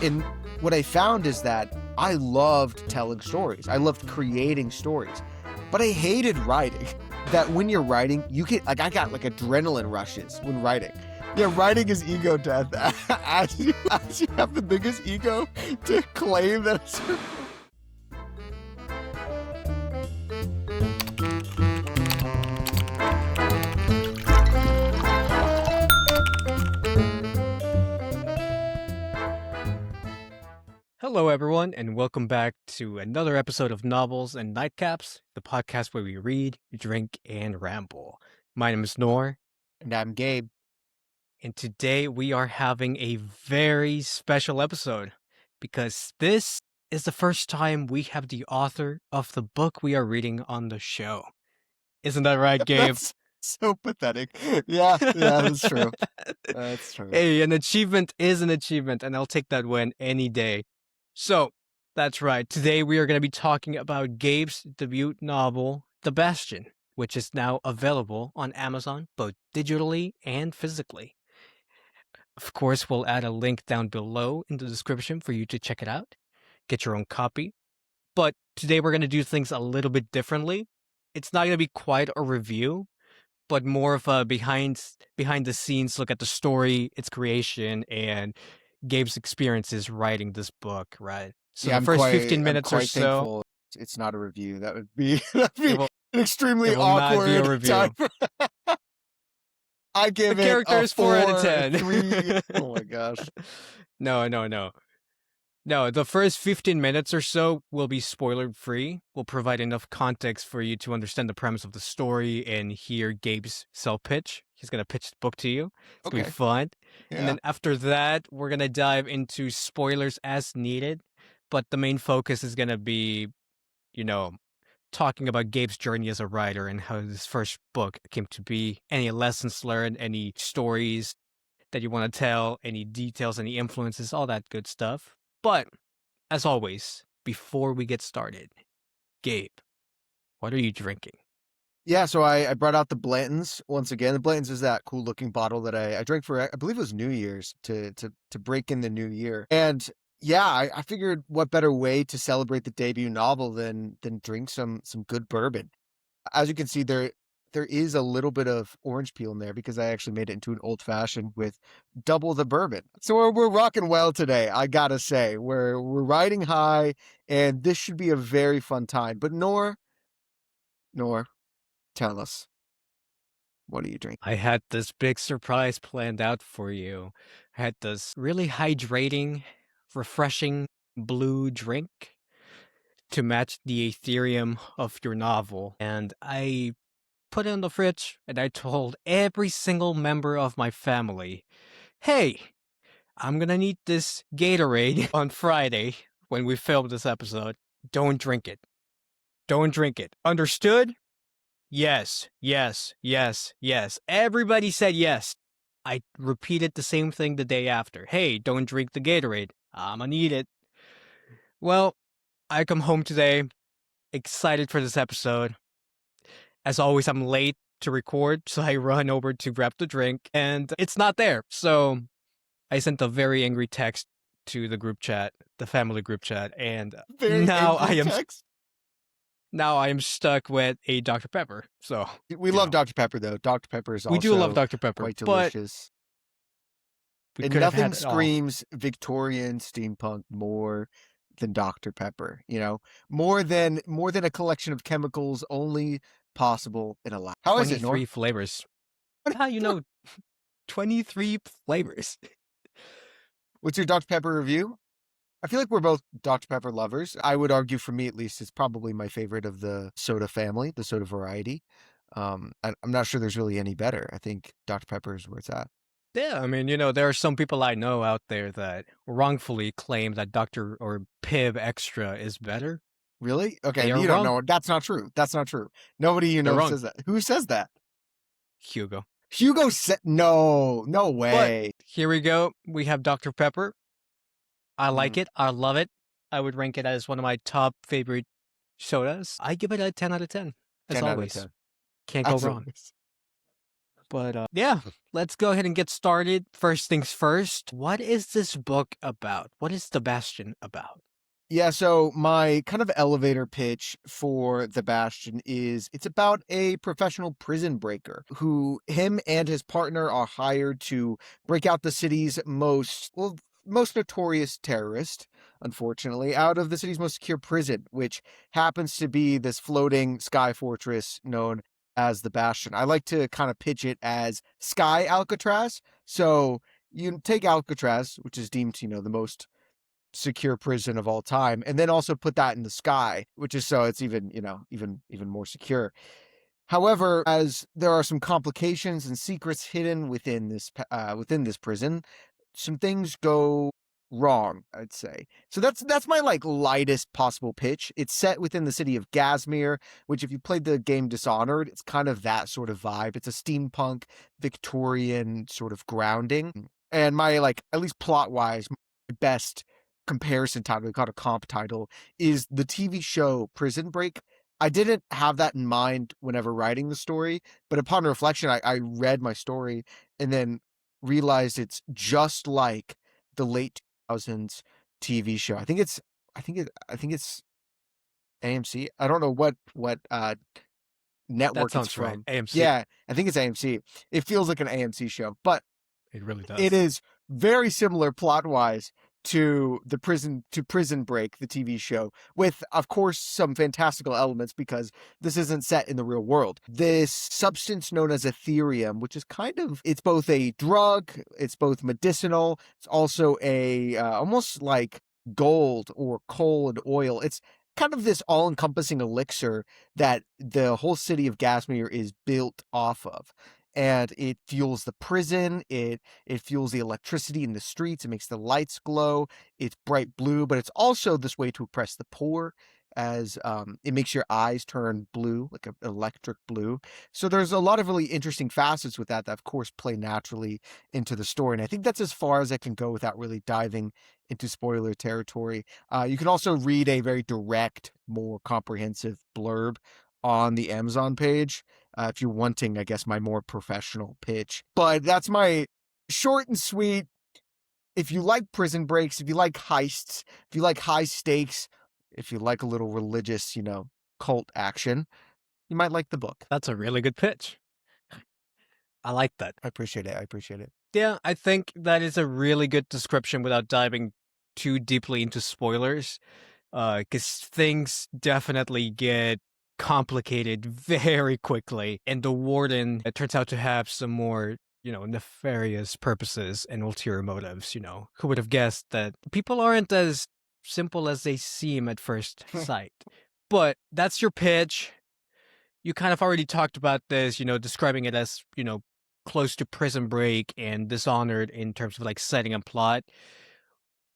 And what I found is that I loved telling stories. I loved creating stories, but I hated writing. That when you're writing, you get like I got like adrenaline rushes when writing. Yeah, writing is ego death. As you have the biggest ego to claim that it's Hello, everyone, and welcome back to another episode of Novels and Nightcaps, the podcast where we read, drink, and ramble. My name is Nor, And I'm Gabe. and today we are having a very special episode because this is the first time we have the author of the book we are reading on the show. Isn't that right, Gabe? That's so pathetic. Yeah, that's true. That's true. Hey, an achievement is an achievement, and I'll take that win any day. So, that's right. Today we are going to be talking about Gabe's debut novel, The Bastion, which is now available on Amazon, both digitally and physically. Of course, we'll add a link down below in the description for you to check it out. Get your own copy. But today we're going to do things a little bit differently. It's not going to be quite a review, but more of a behind the scenes look at the story, its creation, and Gabe's experiences writing this book, right? So yeah, the first 15 minutes or so, thankful it's not a review. That'd be an extremely it will not be a awkward review. time. I give The it characters a 4 out of 4, 10. 3. Oh my gosh. No, the first 15 minutes or so will be spoiler free. We'll provide enough context for you to understand the premise of the story and hear Gabe's sell pitch. He's going to pitch the book to you. It's going to be fun. Yeah. And then after that, we're going to dive into spoilers as needed. But the main focus is going to be, talking about Gabe's journey as a writer and how this first book came to be. Any lessons learned, any stories that you want to tell, any details, any influences, all that good stuff. But, as always, before we get started, Gabe, what are you drinking? Yeah, so I brought out the Blanton's once again. The Blanton's is that cool looking bottle that I drank for, I believe it was New Year's to break in the new year. And yeah, I figured what better way to celebrate the debut novel than drink some good bourbon. As you can see, there is a little bit of orange peel in there because I actually made it into an old fashioned with double the bourbon. So we're rocking well today. I gotta say, we're riding high, and this should be a very fun time. But Nor, tell us, what are you drinking? I had this big surprise planned out for you. I had this really hydrating, refreshing blue drink to match the ethereum of your novel. And I put it in the fridge and I told every single member of my family, hey, I'm gonna need this Gatorade on Friday when we film this episode. Don't drink it. Don't drink it. Understood? Yes. Everybody said yes. I repeated the same thing the day after. Hey, don't drink the Gatorade. I'ma need it. Well, I come home today, excited for this episode. As always, I'm late to record, so I run over to grab the drink, and it's not there. So I sent a very angry text to the group chat, the family group chat, and now I am stuck with a Dr. Pepper. So we love Dr. Pepper though. Dr. Pepper is also we do love Dr. Pepper, quite delicious. And nothing screams Victorian steampunk more than Dr. Pepper. More than a collection of chemicals only possible in a lab. How is it, Nor? 23 flavors. How 23 flavors. What's your Dr. Pepper review? I feel like we're both Dr. Pepper lovers. I would argue, for me at least, it's probably my favorite of the soda family, the soda variety. I'm not sure there's really any better. I think Dr. Pepper is where it's at. Yeah, I mean, there are some people I know out there that wrongfully claim that Dr. or Pibb Extra is better. Really? Okay, you don't know. That's not true. Nobody says that. Who says that? Hugo. Hugo said, no way. But here we go. We have Dr. Pepper. I like it. I love it. I would rank it as one of my top favorite sodas. I give it a 10 out of 10. As always. 10. Can't go wrong. But yeah, let's go ahead and get started. First things first, what is this book about? What is The Bastion about? Yeah, so my kind of elevator pitch for The Bastion is it's about a professional prison breaker who him and his partner are hired to break out the city's most notorious terrorist, unfortunately, out of the city's most secure prison, which happens to be this floating sky fortress known as the Bastion. I like to kind of pitch it as Sky Alcatraz. So you take Alcatraz, which is deemed, the most secure prison of all time, and then also put that in the sky, which is so it's even even more secure. However, as there are some complications and secrets hidden within this prison, some things go wrong, I'd say. So that's my like lightest possible pitch. It's set within the city of Gazmere, which if you played the game Dishonored, it's kind of that sort of vibe. It's a steampunk Victorian sort of grounding. And my like at least plot wise, my best comparison title, we call it a comp title, is the TV show Prison Break. I didn't have that in mind whenever writing the story, but upon reflection, I read my story and then realized it's just like the late 2000s TV show. I think it's AMC. I don't know what That network it's sounds right. from. AMC. Yeah, I think it's AMC. It feels like an AMC show, but It really it does. is very similar plot wise to Prison Break, the TV show, with of course some fantastical elements because this isn't set in the real world. This substance known as Ethereum, which is it's both a drug, it's both medicinal, it's also a almost like gold or coal and oil. It's kind of this all-encompassing elixir that the whole city of Gasmere is built off of. And it fuels the prison. It fuels the electricity in the streets. It makes the lights glow. It's bright blue, but it's also this way to oppress the poor, as it makes your eyes turn blue, like an electric blue. So there's a lot of really interesting facets with that of course play naturally into the story. And I think that's as far as I can go without really diving into spoiler territory. You can also read a very direct, more comprehensive blurb on the Amazon page if you're wanting, I guess, my more professional pitch. But that's my short and sweet. If you like prison breaks, if you like heists, if you like high stakes, if you like a little religious, cult action, you might like the book. That's a really good pitch. I like that. I appreciate it. I appreciate it. Yeah, I think that is a really good description without diving too deeply into spoilers. Because things definitely get complicated very quickly, and the warden it turns out to have some more, nefarious purposes and ulterior motives. Who would have guessed that people aren't as simple as they seem at first sight? But that's your pitch. You kind of already talked about this, describing it as, close to Prison Break and Dishonored in terms of like setting and plot.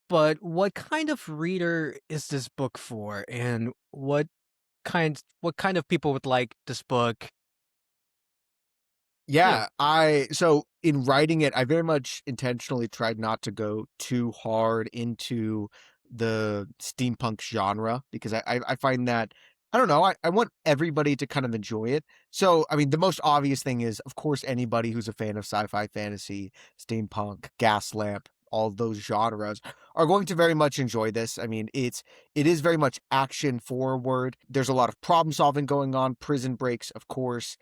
But what kind of reader is this book for, and what kind of people would like this book? Yeah, Yeah, I so in writing it, I very much intentionally tried not to go too hard into the steampunk genre because I find that I don't know, I want everybody to kind of enjoy it. So I mean the most obvious thing is of course anybody who's a fan of sci-fi fantasy, steampunk, gaslamp, all of those genres are going to very much enjoy this. I mean, it is very much action forward. There's a lot of problem solving going on, prison breaks, of course.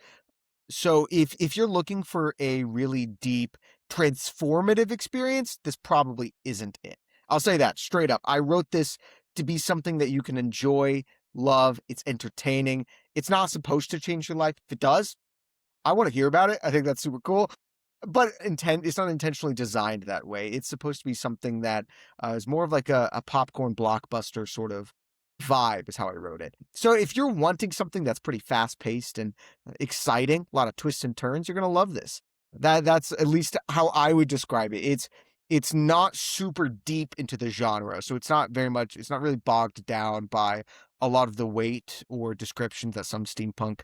So if you're looking for a really deep, transformative experience, this probably isn't it. I'll say that straight up. I wrote this to be something that you can enjoy, love. It's entertaining. It's not supposed to change your life. If it does, I want to hear about it. I think that's super cool. But it's not intentionally designed that way. It's supposed to be something that is more of like a popcorn blockbuster sort of vibe is how I wrote it. So if you're wanting something that's pretty fast paced and exciting, a lot of twists and turns, you're gonna love this. That's at least how I would describe it. It's not super deep into the genre, so it's not really bogged down by a lot of the weight or descriptions that some steampunk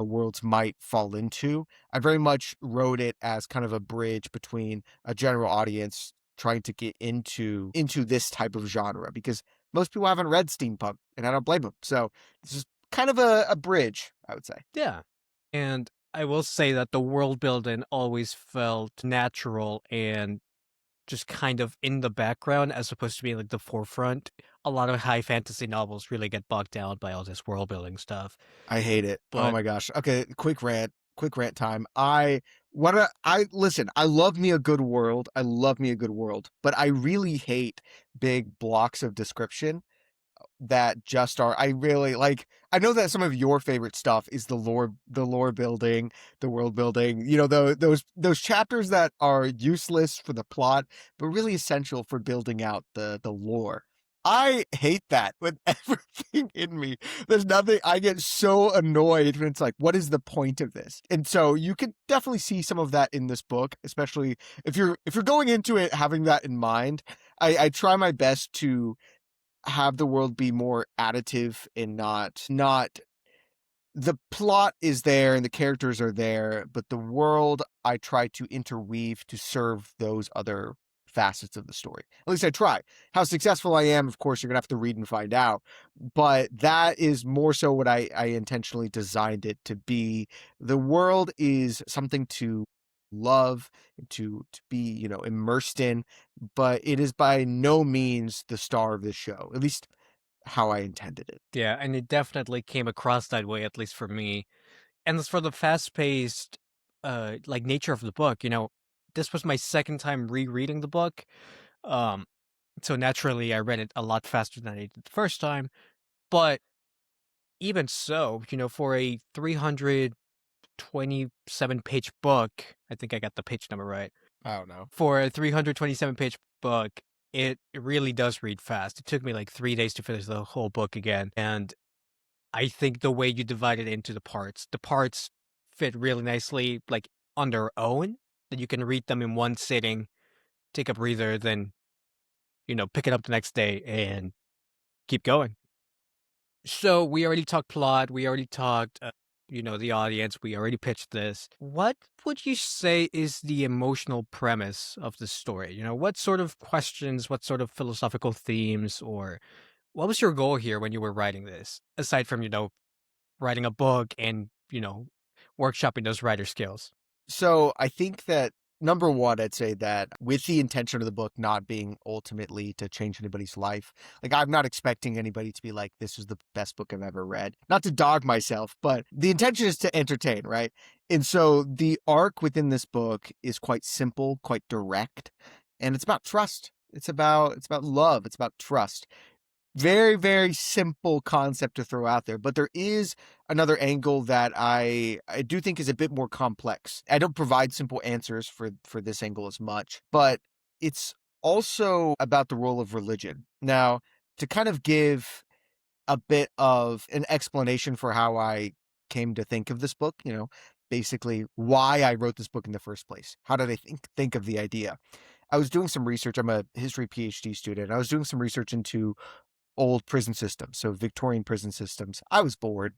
worlds might fall into. I very much wrote it as kind of a bridge between a general audience trying to get into this type of genre because most people haven't read steampunk, and I don't blame them. So this is kind of a bridge, I would say. yeah. And I will say that the world building always felt natural and just kind of in the background as opposed to being like the forefront. A lot of high fantasy novels really get bogged down by all this world building stuff. I hate it. Oh But my gosh. Okay, quick rant time. I listen, I love me a good world. I love me a good world, but I really hate big blocks of description that just are. I really like. I know that some of your favorite stuff is the lore building, the world building, those chapters that are useless for the plot but really essential for building out the lore. I hate that with everything in me. There's nothing. I get so annoyed when it's like, what is the point of this? And so you can definitely see some of that in this book, especially if you're going into it having that in mind. I try my best to have the world be more additive and not the plot is there and the characters are there, but the world I try to interweave to serve those other facets of the story. At least I try. How successful I am, of course, you're gonna have to read and find out. But that is more so what I intentionally designed it to be. The world is something to love, to be, immersed in, but it is by no means the star of the show, at least how I intended it. yeah, and it definitely came across that way, at least for me. And as for the fast-paced, like nature of the book, this was my second time rereading the book. Um, so naturally I read it a lot faster than I did the first time. But even so, for a 327-page book, I think I got the page number right. I don't know. For a 327-page book, it really does read fast. It took me like 3 days to finish the whole book again, and I think the way you divide it into the parts fit really nicely, like, on their own, that you can read them in one sitting, take a breather, then, pick it up the next day and keep going. So we already talked plot. We already talked, the audience. We already pitched this. What would you say is the emotional premise of the story? What sort of questions, what sort of philosophical themes, or what was your goal here when you were writing this? Aside from, writing a book and, workshopping those writer skills. So I think that number one, I'd say that with the intention of the book not being ultimately to change anybody's life, like I'm not expecting anybody to be like, this was the best book I've ever read. Not to dog myself, but the intention is to entertain, right? And so the arc within this book is quite simple, quite direct, and it's about trust. It's about love. It's about trust. Very, very simple concept to throw out there, but there is another angle that I do think is a bit more complex. I don't provide simple answers for this angle as much, but it's also about the role of religion. Now, to kind of give a bit of an explanation for how I came to think of this book, basically why I wrote this book in the first place. How did I think of the idea? I was doing some research. I'm a history PhD student. I was doing some research into old prison systems, so Victorian prison systems. I was bored,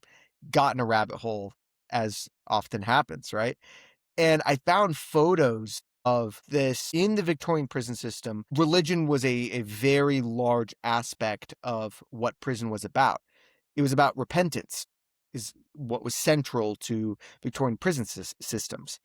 got in a rabbit hole, as often happens, right? And I found photos of this in the Victorian prison system. Religion was a very large aspect of what prison was about. It was about repentance, is what was central to Victorian prison systems.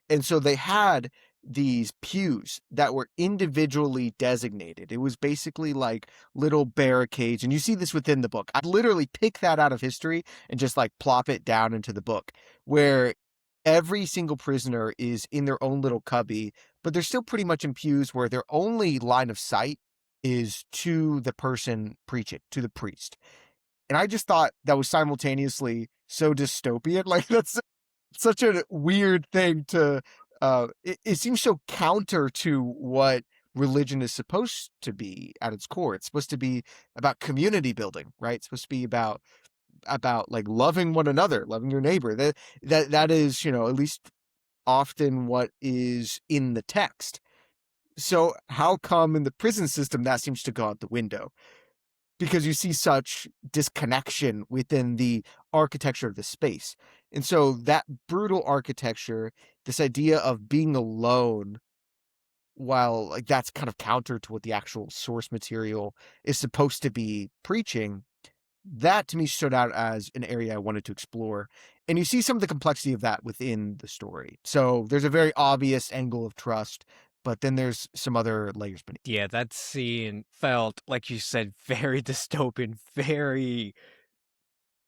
And so they had these pews that were individually designated. It was basically like little barricades. And you see this within the book. I literally pick that out of history and just like plop it down into the book, where every single prisoner is in their own little cubby, but they're still pretty much in pews where their only line of sight is to the person preaching, to the priest. And I just thought that was simultaneously so dystopian. Like that's such a weird thing to it seems so counter to what religion is supposed to be at its core. It's supposed to be about community building, right? It's supposed to be about like loving one another, loving your neighbor. That is, at least often what is in the text. So how come in the prison system that seems to go out the window? Because you see such disconnection within the architecture of the space. And so that brutal architecture, this idea of being alone, while like that's kind of counter to what the actual source material is supposed to be preaching, that to me stood out as an area I wanted to explore. And you see some of the complexity of that within the story. So there's a very obvious angle of trust, but then there's some other layers beneath. Yeah, that scene felt, like you said, very dystopian, very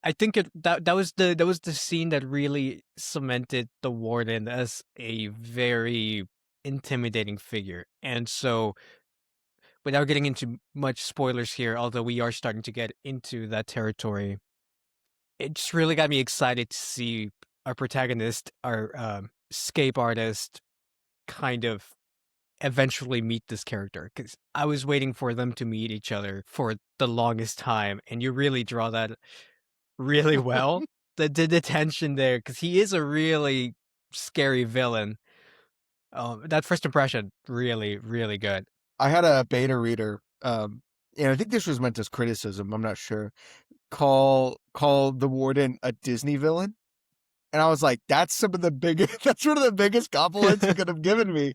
I think that was the scene that really cemented the warden as a very intimidating figure. And so, without getting into much spoilers here, although we are starting to get into that territory, it just really got me excited to see our protagonist, our escape artist, kind of eventually meet this character because I was waiting for them to meet each other for the longest time, and you really draw that really well. The tension there, because he is a really scary villain. That first impression, really, really good. I had a beta reader, and I think this was meant as criticism, I'm not sure, call the warden a Disney villain. And I was like, that's some of the biggest, that's one of the biggest compliments you could have given me.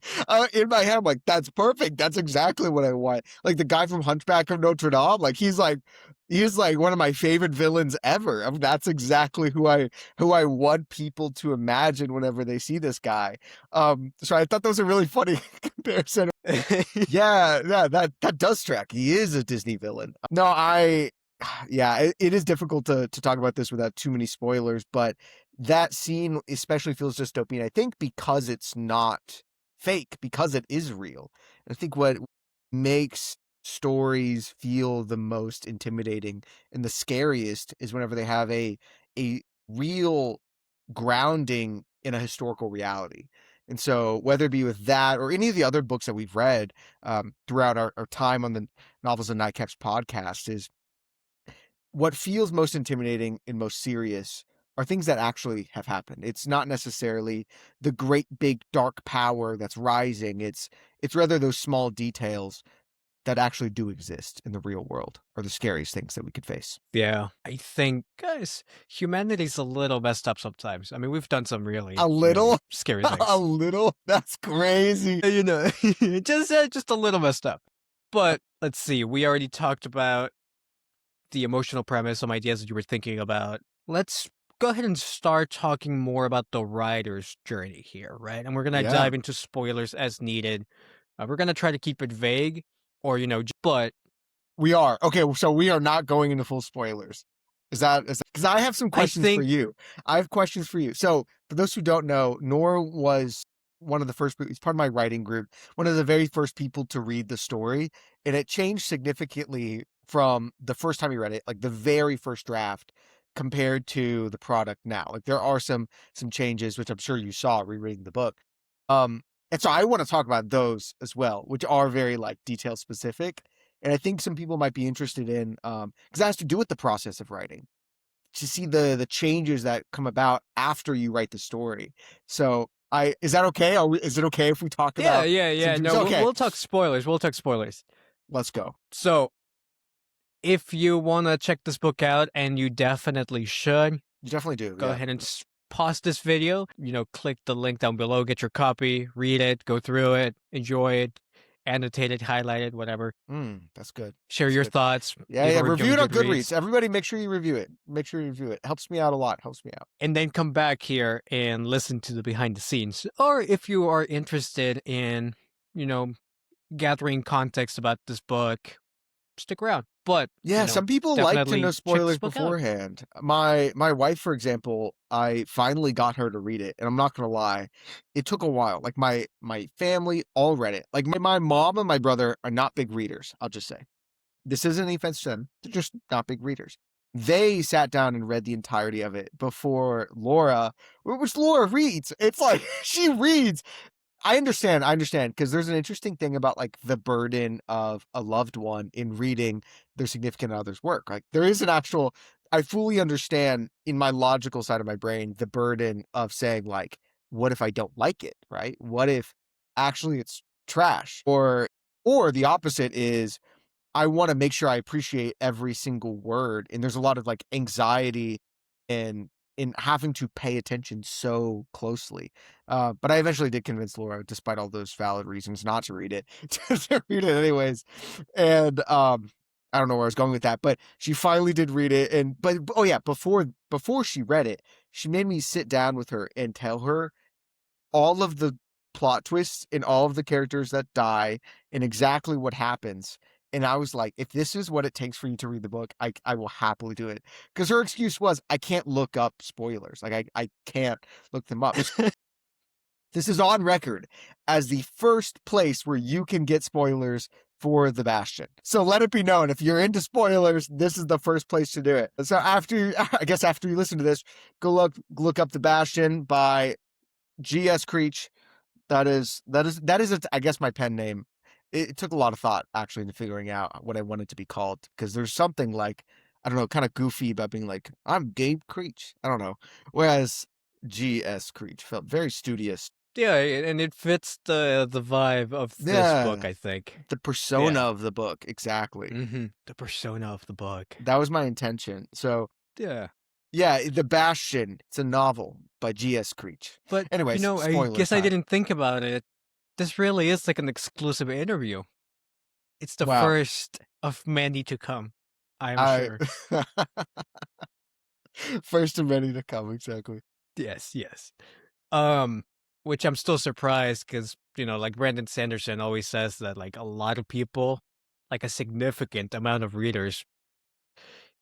In my head, I'm like, that's perfect. That's exactly what I want. Like the guy from Hunchback of Notre Dame, he's like one of my favorite villains ever. I mean, that's exactly who I want people to imagine whenever they see this guy. So I thought that was a really funny comparison. Yeah, that does track. He is a Disney villain. No, yeah, it is difficult to talk about this without too many spoilers, but that scene especially feels dystopian, I think, because it's not fake, because it is real. I think what makes stories feel the most intimidating and the scariest is whenever they have a real grounding in a historical reality. And so whether it be with that or any of the other books that we've read throughout our time on the Novels and Nightcaps podcast, is what feels most intimidating and most serious are things that actually have happened. It's not necessarily the great big dark power that's rising. It's rather those small details that actually do exist in the real world are the scariest things that we could face. Yeah, I think, guys, humanity's a little messed up sometimes. I mean, we've done some really, A really little, scary a things. little. That's crazy. You know, just a little messed up. But let's see, we already talked about the emotional premise, some ideas that you were thinking about. Let's go ahead and start talking more about the writer's journey here, right? And we're gonna Yeah. dive into spoilers as needed. We're gonna try to keep it vague, or but We are. Okay, so we are not going into full spoilers. Is that because I have some I questions for think you. I have questions for you. So, for those who don't know, Nora was one of the first he's part of my writing group, one of the very first people to read the story, and it changed significantly from the first time you read it, like the very first draft, compared to the product now. Like there are some changes, which I'm sure you saw rereading the book. Um, and so I want to talk about those as well, which are very like detail specific. And I think some people might be interested in because it has to do with the process of writing, to see the changes that come about after you write the story. So I is that okay? Is it okay if we talk yeah, about yeah, some yeah. changes? No, Okay, we'll talk spoilers. We'll talk spoilers. let's go. So if you wanna check this book out, and you definitely should, You definitely do. go Yeah. ahead and pause this video, click the link down below, get your copy, read it, go through it, enjoy it, annotate it, highlight it, whatever. That's good. Share That's your good. thoughts, Yeah, leave yeah. a review Review on it on Goodreads, Goodreads. Everybody, make sure you review it. Make sure you review it. Helps me out a lot. Helps me out. and then come back here and listen to the behind the scenes. Or if you are interested in, you know, gathering context about this book, stick around. But, Yeah, some people like to know definitely check this spoilers book out. beforehand. My wife, for example, I finally got her to read it, and I'm not gonna lie, it took a while. Like my family all read it. Like my mom and my brother are not big readers, I'll just say. This isn't any offense to them. They're just not big readers. They sat down and read the entirety of it before Laura, which Laura reads. It's like she reads. I understand, because there's an interesting thing about like the burden of a loved one in reading their significant other's work. Like there is an actual, I fully understand in my logical side of my brain the burden of saying like, what if I don't like it, right? What if actually it's trash? Or the opposite is I want to make sure I appreciate every single word. And there's a lot of like anxiety and in having to pay attention so closely. But I eventually did convince Laura, despite all those valid reasons not to read it, to read it anyways. And I don't know where I was going with that, but she finally did read it. And but oh yeah, before she read it, she made me sit down with her and tell her all of the plot twists and all of the characters that die and exactly what happens. And I was like, if this is what it takes for you to read the book, I will happily do it. Because her excuse was, I can't look up spoilers. Like, I can't look them up. This is on record as the first place where you can get spoilers for the Bastion. So let it be known, if you're into spoilers, this is the first place to do it. So I guess after you listen to this, go look up the Bastion by G.S. Creech. That is, I guess, my pen name. It took a lot of thought actually into figuring out what I wanted to be called, because there's something like, I don't know, kind of goofy about being like, I'm Gabe Creech. I don't know. Whereas G.S. Creech felt very studious. Yeah, and it fits the vibe of this book, I think. The persona of the book, exactly. The persona of the book. That was my intention. So yeah, The Bastion. It's a novel by G.S. Creech. But anyways, I guess I didn't think about it. This really is like an exclusive interview. It's the first of many to come, I'm sure. First of many to come, exactly. Yes. Which I'm still surprised because, like Brandon Sanderson always says that like a lot of people, like a significant amount of readers,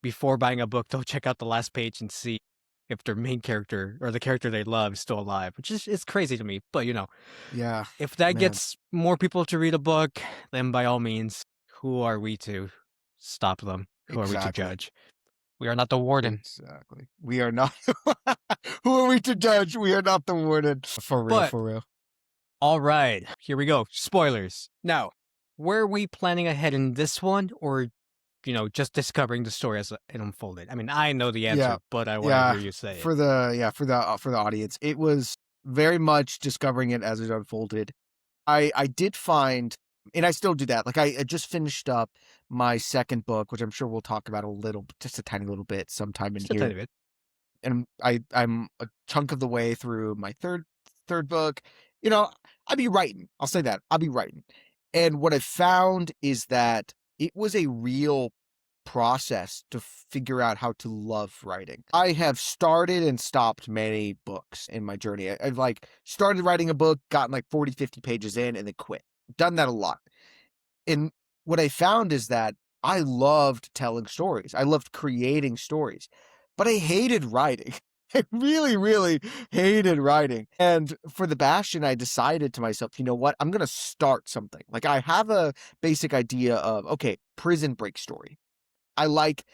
before buying a book, they'll check out the last page and see if their main character or the character they love is still alive, which is crazy to me. But, yeah, if that gets more people to read a book, then by all means, who are we to stop them? Who are we to judge? We are not the warden. Exactly. We are not. Who are we to judge? We are not the warden. For real. All right. Here we go. Spoilers. Now, were we planning ahead in this one, or, just discovering the story as it unfolded? I mean, I know the answer, but I want to hear you say it. For the audience, it was very much discovering it as it unfolded. I did find, and I still do that. Like I just finished up my second book, which I'm sure we'll talk about just a tiny little bit sometime in here. A tiny bit. And I'm a chunk of the way through my third book. I'll be writing. I'll say that. I'll be writing. And what I found is that it was a real process to figure out how to love writing. I have started and stopped many books in my journey. I've like started writing a book, gotten like 40, 50 pages in, and then quit. Done that a lot. And what I found is that I loved telling stories. I loved creating stories, but I hated writing. I really, really hated writing. And for the Bastion, I decided to myself, you know what? I'm going to start something. Like I have a basic idea of, okay, prison break story. I like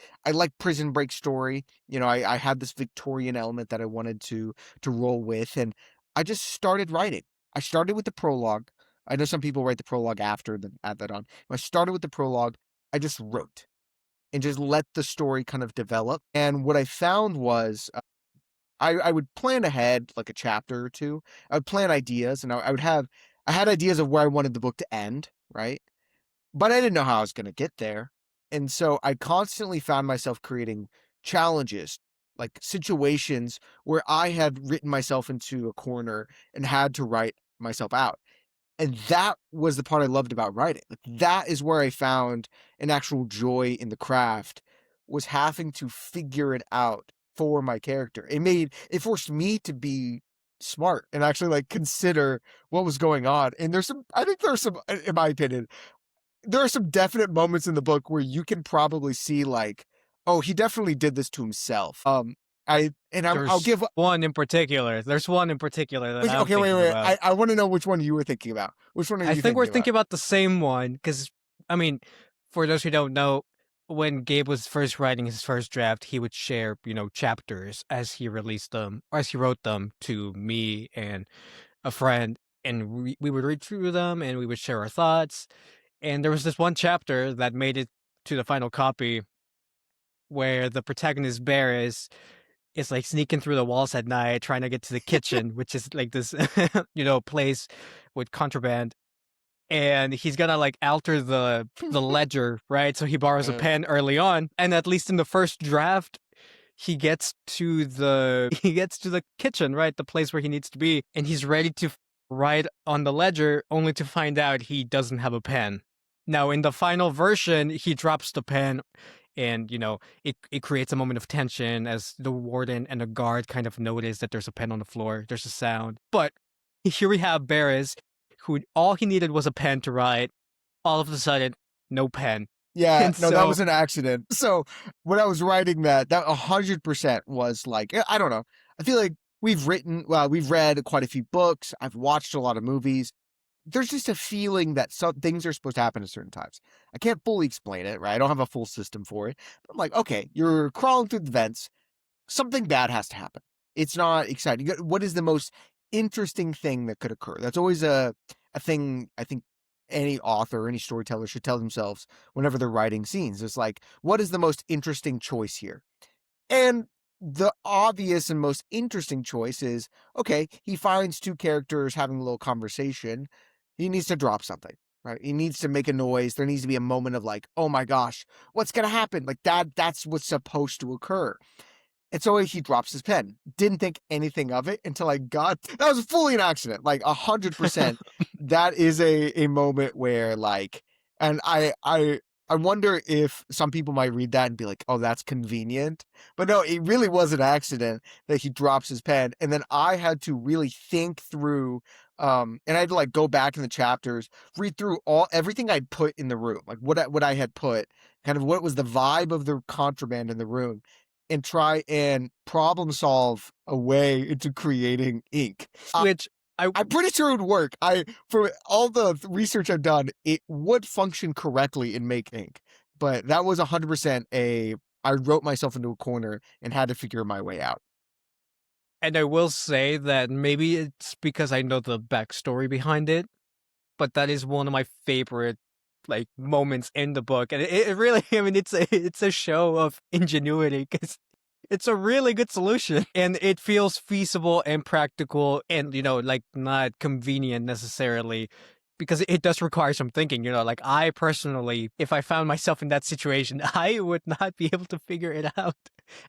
prison break story. I had this Victorian element that I wanted to roll with, and I just started writing. I started with the prologue. I know some people write the prologue after then add that on. When I started with the prologue, I just wrote and just let the story kind of develop. And what I found was I would plan ahead like a chapter or two. I would plan ideas, and I had ideas of where I wanted the book to end, right? But I didn't know how I was going to get there. And so I constantly found myself creating challenges, like situations where I had written myself into a corner and had to write myself out. And that was the part I loved about writing. Like, that is where I found an actual joy in the craft, was having to figure it out for my character. It forced me to be smart and actually like consider what was going on. And I think there's some, in my opinion, there are some definite moments in the book where you can probably see like, oh, he definitely did this to himself. I'll give one in particular. There's one in particular that I'm okay, wait. I want to know which one you were thinking about. Which one are you thinking about? I think we're thinking about the same one, because, I mean, for those who don't know, when Gabe was first writing his first draft, he would share, chapters as he released them, or as he wrote them to me and a friend, and we would read through them and we would share our thoughts. And there was this one chapter that made it to the final copy where the protagonist Bear is like sneaking through the walls at night, trying to get to the kitchen, which is like this, place with contraband. And he's gonna like alter the ledger, right? So he borrows a pen early on, and at least in the first draft, he gets to the kitchen, right? The place where he needs to be, and he's ready to write on the ledger, only to find out he doesn't have a pen. Now, in the final version, he drops the pen and, it creates a moment of tension as the warden and the guard kind of notice that there's a pen on the floor. There's a sound. But here we have Barris, who all he needed was a pen to write. All of a sudden, no pen. Yeah, And no, that so was an accident. So when I was writing that 100% was like, I don't know. I feel like we've read quite a few books. I've watched a lot of movies. There's just a feeling that some things are supposed to happen at certain times. I can't fully explain it, right? I don't have a full system for it. But I'm like, okay, you're crawling through the vents. Something bad has to happen. It's not exciting. What is the most interesting thing that could occur? That's always a thing I think any author, any storyteller should tell themselves whenever they're writing scenes. It's like, what is the most interesting choice here? And the obvious and most interesting choice is, okay, he finds two characters having a little conversation. He needs to drop something, right? He needs to make a noise. There needs to be a moment of like, oh my gosh, what's going to happen? Like that's what's supposed to occur. And so he drops his pen. Didn't think anything of it until I got that was fully an accident, like 100%. That is a moment where like, and I wonder if some people might read that and be like, oh, that's convenient. But no, it really was an accident that he drops his pen. And then I had to really think through, and I had to like go back in the chapters, read through everything I'd put in the room, like what I had put, kind of what was the vibe of the contraband in the room, and try and problem solve a way into creating ink. which I I'm pretty sure it would work. For all the research I've done, it would function correctly in make ink. But that was 100% I wrote myself into a corner and had to figure my way out. and I will say that maybe it's because I know the backstory behind it, but that is one of my favorite like moments in the book, and it really, I mean, it's a show of ingenuity because it's a really good solution, and it feels feasible and practical, and like not convenient necessarily. Because it does require some thinking, like I personally, if I found myself in that situation, I would not be able to figure it out.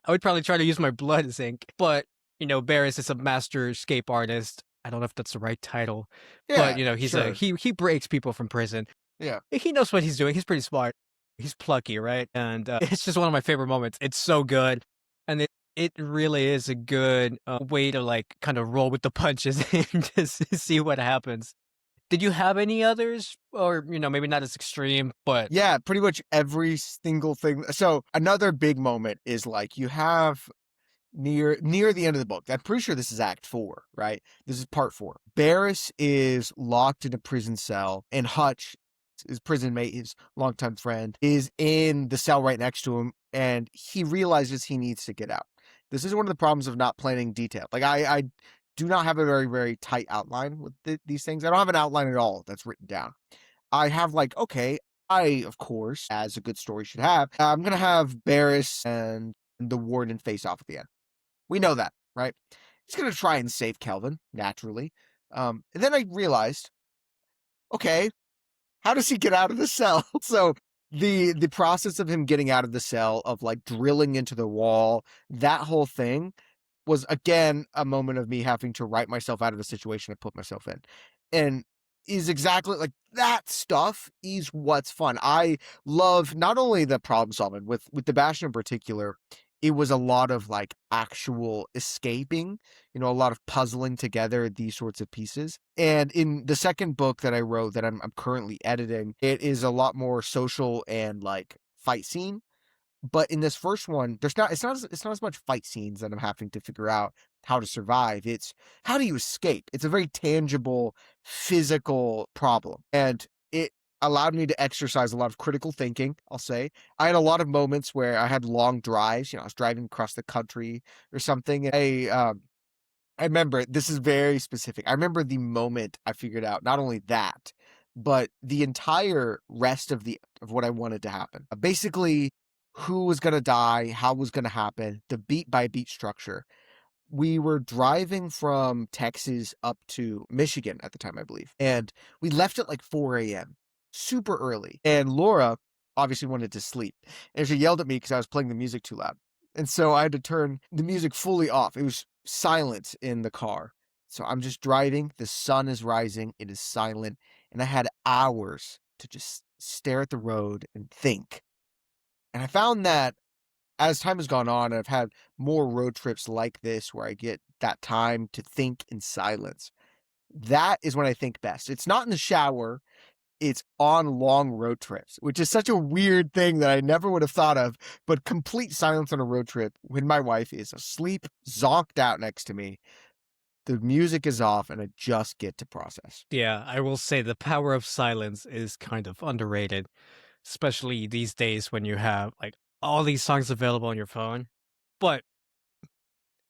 I would probably try to use my blood as ink. But, Barris is a master escape artist. I don't know if that's the right title, but Yeah, he's sure. he breaks people from prison. Yeah. He knows what he's doing. He's pretty smart. He's plucky, right? And it's just one of my favorite moments. It's so good, and it really is a good way to like kind of roll with the punches and just see what happens. Did you have any others, or maybe not as extreme, but Yeah, pretty much every single thing. So another big moment is like you have near the end of the book. I'm pretty sure this is Act 4, right? This is part 4. Barris is locked in a prison cell, and Hutch, his prison mate, his longtime friend, is in the cell right next to him, and he realizes he needs to get out. This is one of the problems of not planning detail. Like I do not have a very, very tight outline with these things. I don't have an outline at all that's written down. I have like, okay, I, of course, as a good story should have, I'm going to have Barris and the warden face off at the end. We know that, right? He's going to try and save Kelvin, naturally. And then I realized, okay, how does he get out of the cell? So the process of him getting out of the cell, of like drilling into the wall, that whole thing was again a moment of me having to write myself out of the situation I put myself in. And is exactly like that stuff is what's fun. I love not only the problem solving with the Bastion in particular, it was a lot of like actual escaping, a lot of puzzling together these sorts of pieces. And in the second book that I wrote that I'm currently editing, it is a lot more social and like fight scene. But in this first one, it's not as much fight scenes that I'm having to figure out how to survive. It's how do you escape? It's a very tangible, physical problem. And it allowed me to exercise a lot of critical thinking, I'll say. I had a lot of moments where I had long drives, I was driving across the country or something. I remember this is very specific. I remember the moment I figured out not only that, but the entire rest of what I wanted to happen. Basically, who was going to die, how was going to happen, the beat by beat structure. We were driving from Texas up to Michigan at the time, I believe, and we left at like 4 a.m. super early. And Laura obviously wanted to sleep, and she yelled at me because I was playing the music too loud. And so I had to turn the music fully off. It was silent in the car. So I'm just driving. The sun is rising. It is silent. And I had hours to just stare at the road, and think. And I found that as time has gone on, I've had more road trips like this where I get that time to think in silence. That is when I think best. It's not in the shower, it's on long road trips, which is such a weird thing that I never would have thought of. But complete silence on a road trip when my wife is asleep, zonked out next to me, the music is off, and I just get to process. Yeah, I will say the power of silence is kind of underrated, especially these days when you have like all these songs available on your phone. But It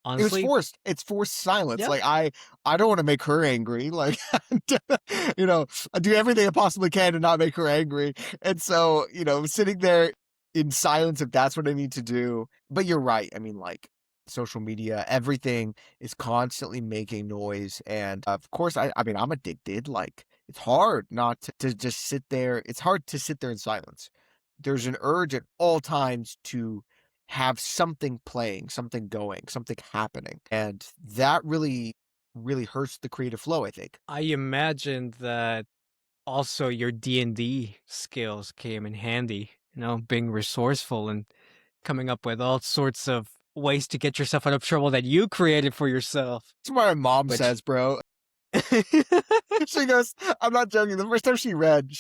was honestly, forced. It's forced silence. yeah, Like I don't want to make her angry. Like you know, I do everything I possibly can to not make her angry. And so, sitting there in silence if that's what I need to do. But you're right. I mean, like social media, everything is constantly making noise. And of course, I mean, I'm addicted. Like it's hard not to just sit there. It's hard to sit there in silence. There's an urge at all times to have something playing, something going, something happening. And that really, really hurts the creative flow, I think. I imagine that also your D&D skills came in handy, being resourceful and coming up with all sorts of ways to get yourself out of trouble that you created for yourself, That's what my mom which says, bro. She goes, I'm not joking. The first time she read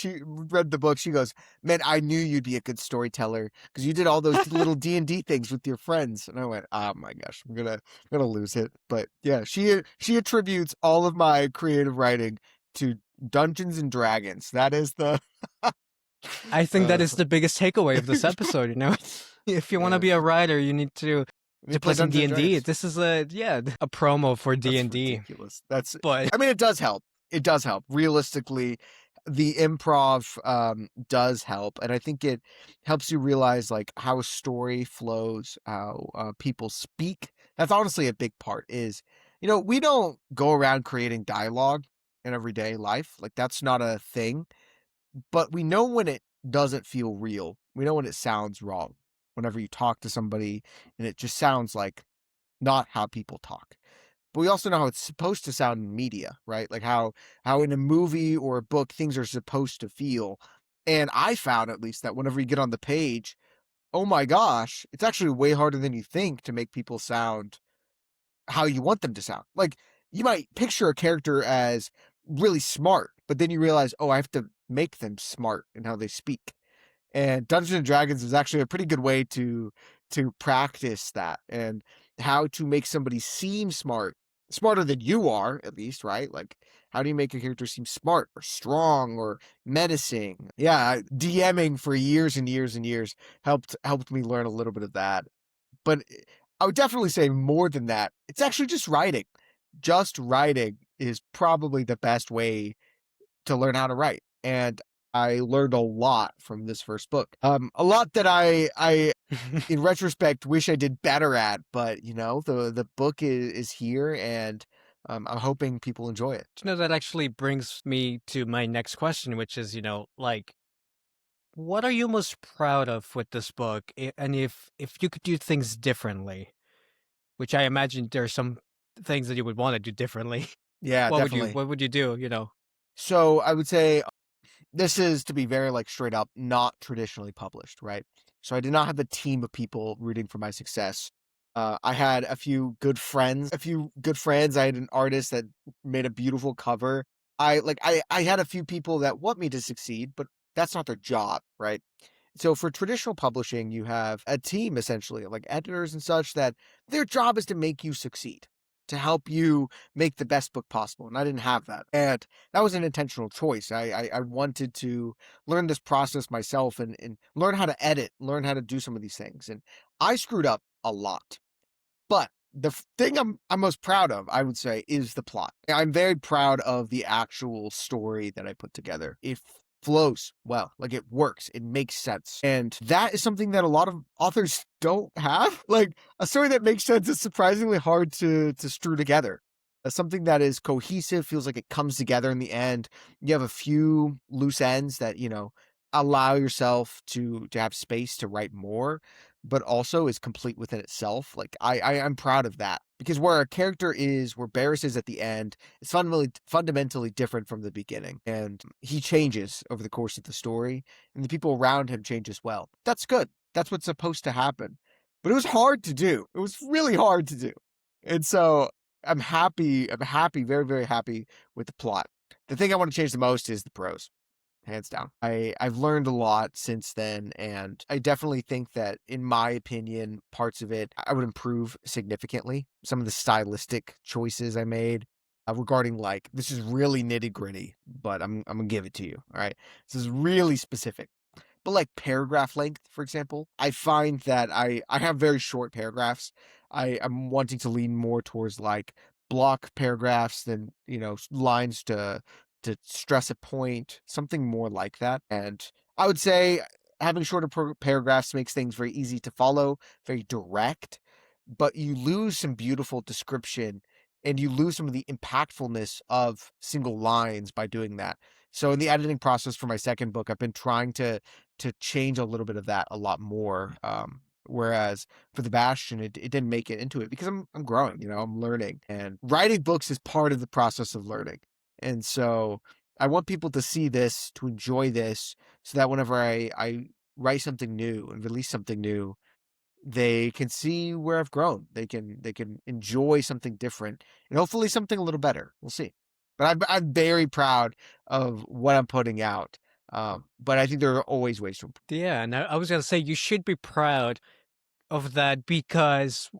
the book, she goes, "Man, I knew you'd be a good storyteller because you did all those little D&D things with your friends." And I went, "Oh my gosh, I'm gonna lose it." But yeah, she attributes all of my creative writing to Dungeons and Dragons. That is the I think that uh, is the biggest takeaway of this episode. If you want to yeah, be a writer, you need to they play play some Dungeons and D&D. Dragons. This is a promo for That's D&D. ridiculous. But I mean, it does help. It does help. Realistically, the improv does help. And I think it helps you realize like how a story flows, how people speak. That's honestly a big part is, we don't go around creating dialogue in everyday life. Like that's not a thing, but we know when it doesn't feel real. We know when it sounds wrong. Whenever you talk to somebody and it just sounds like not how people talk. But we also know how it's supposed to sound in media, right? Like how in a movie or a book things are supposed to feel. And I found at least that whenever you get on the page, oh my gosh, it's actually way harder than you think to make people sound how you want them to sound. Like you might picture a character as really smart, but then you realize, oh, I have to make them smart in how they speak. And Dungeons and Dragons is actually a pretty good way to practice that and how to make somebody seem smart, smarter than you are, at least, right? Like, how do you make a character seem smart or strong or menacing? Yeah, DMing for years and years and years helped me learn a little bit of that. But I would definitely say more than that. It's actually just writing. Just writing is probably the best way to learn how to write. And I learned a lot from this first book. A lot that I in retrospect wish I did better at, but the book is here and I'm hoping people enjoy it. that actually brings me to my next question, which is, like, what are you most proud of with this book? And if you could do things differently, which I imagine there are some things that you would want to do differently. Yeah, definitely. What would you do? So I would say this is, to be very like straight up, not traditionally published, right? So I did not have a team of people rooting for my success. I had a few good friends. I had an artist that made a beautiful cover. I had a few people that want me to succeed, but that's not their job, right? So for traditional publishing, you have a team essentially, like editors and such, that their job is to make you succeed, to help you make the best book possible. And I didn't have that. And that was an intentional choice. I wanted to learn this process myself and learn how to edit, learn how to do some of these things. And I screwed up a lot. But the thing I'm most proud of, I would say, is the plot. I'm very proud of the actual story that I put together. It flows well, like it works, it makes sense. And that is something that a lot of authors don't have. Like a story that makes sense is surprisingly hard to strew together. Something that is cohesive, feels like it comes together in the end. You have a few loose ends that, allow yourself to have space to write more. but also is complete within itself. Like I'm proud of that because where a character is, where Barris is at the end, it's fundamentally different from the beginning, and he changes over the course of the story, and the people around him change as well. That's good. That's what's supposed to happen. But it was hard to do. It was really hard to do, and so I'm happy. I'm happy, very very happy with the plot. The thing I want to change the most is the prose, hands down. I've learned a lot since then, and I definitely think that, in my opinion, parts of it I would improve significantly. Some of the stylistic choices I made regarding, like, this is really nitty gritty, but I'm gonna give it to you. All right, this is really specific. But like paragraph length, for example, I find that I have very short paragraphs. I'm wanting to lean more towards like block paragraphs than, lines to stress a point, something more like that. And I would say having shorter paragraphs makes things very easy to follow, very direct, but you lose some beautiful description and you lose some of the impactfulness of single lines by doing that. So in the editing process for my second book, I've been trying to change a little bit of that a lot more. Whereas for the Bastion, it didn't make it into it because I'm growing, I'm learning, and writing books is part of the process of learning. And so I want people to see this, to enjoy this, so that whenever I write something new and release something new, they can see where I've grown. They can enjoy something different and hopefully something a little better. We'll see. But I'm very proud of what I'm putting out. But I think there are always ways to improve. Yeah, and I was gonna say you should be proud of that because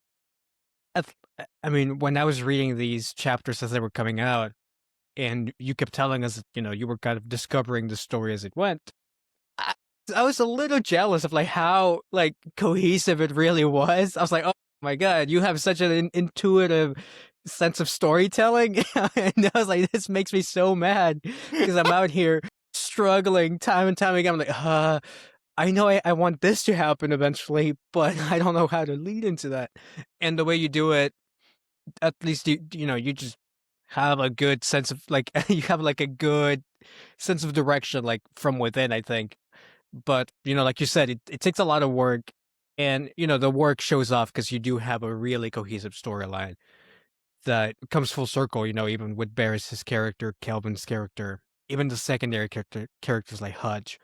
I mean, when I was reading these chapters as they were coming out, and you kept telling us, you were kind of discovering the story as it went. I, I was a little jealous of like how like cohesive it really was. I was like, oh my god, you have such an intuitive sense of storytelling, and I was like, this makes me so mad because I'm out here struggling time and time again. I'm like, I know I want this to happen eventually, but I don't know how to lead into that. And the way you do it, at least you just have a good sense of like you have like a good sense of direction like from within, I think. But like you said, it takes a lot of work, and the work shows off because you do have a really cohesive storyline that comes full circle, even with Barris's character, Kelvin's character, even the secondary characters like Hutch.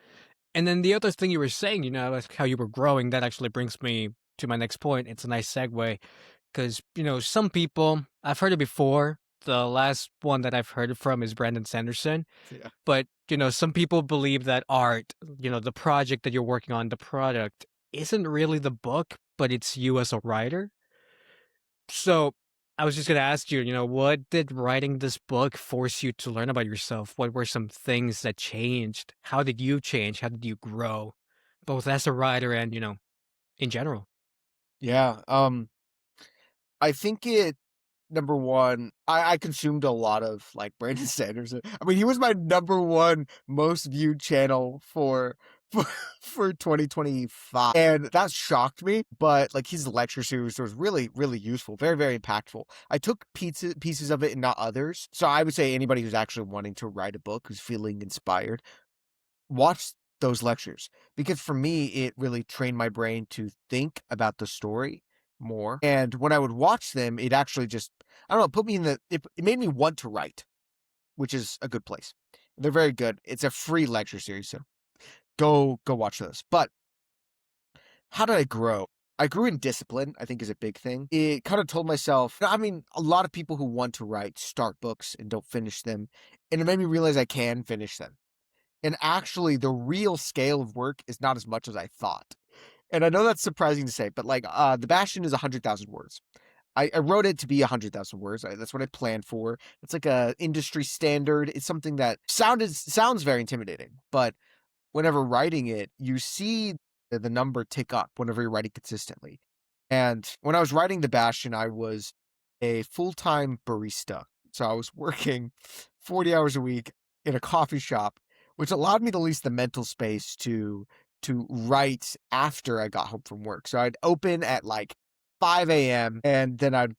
And then the other thing you were saying, like how you were growing, that actually brings me to my next point. It's a nice segue because, some people, I've heard it before. The last one that I've heard it from is Brandon Sanderson. Yeah. But, some people believe that art, the project that you're working on, the product, isn't really the book, but it's you as a writer. So I was just going to ask you, what did writing this book force you to learn about yourself? What were some things that changed? How did you change? How did you grow, both as a writer and, in general? Yeah. I think number one, I consumed a lot of like Brandon Sanderson. I mean, he was my number one most viewed channel for, for 2025, and that shocked me. But like his lecture series was really really useful, very very impactful. I took pieces of it and not others. So I would say anybody who's actually wanting to write a book, who's feeling inspired, watch those lectures, because for me it really trained my brain to think about the story more. And when I would watch them, it actually just, I don't know, put me in it made me want to write, which is a good place. They're very good. It's a free lecture series, so go watch those. But how did I grow? I grew in discipline, I think, is a big thing. It kind of told myself, I mean, a lot of people who want to write start books and don't finish them, and it made me realize I can finish them. And actually, the real scale of work is not as much as I thought. And I know that's surprising to say, but like, the Bastion is 100,000 words. I wrote it to be 100,000 words. That's what I planned for. It's like a industry standard. It's something that sounds very intimidating, but whenever writing it, you see the number tick up whenever you're writing consistently. And when I was writing the Bastion, I was a full-time barista. So I was working 40 hours a week in a coffee shop, which allowed me to lease the mental space to write after I got home from work. So I'd open at like 5 a.m. and then I'd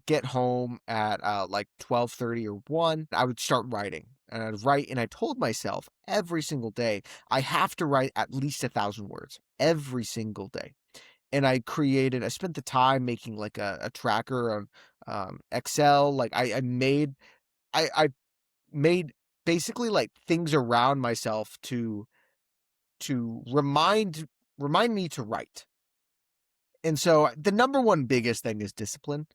get home at like 12:30 or 1. I would start writing, and I'd write, and I told myself every single day I have to write at least 1,000 words every single day. and I spent the time making like a tracker on Excel. Like I made basically like things around myself to remind me to write. And so the number one biggest thing is discipline,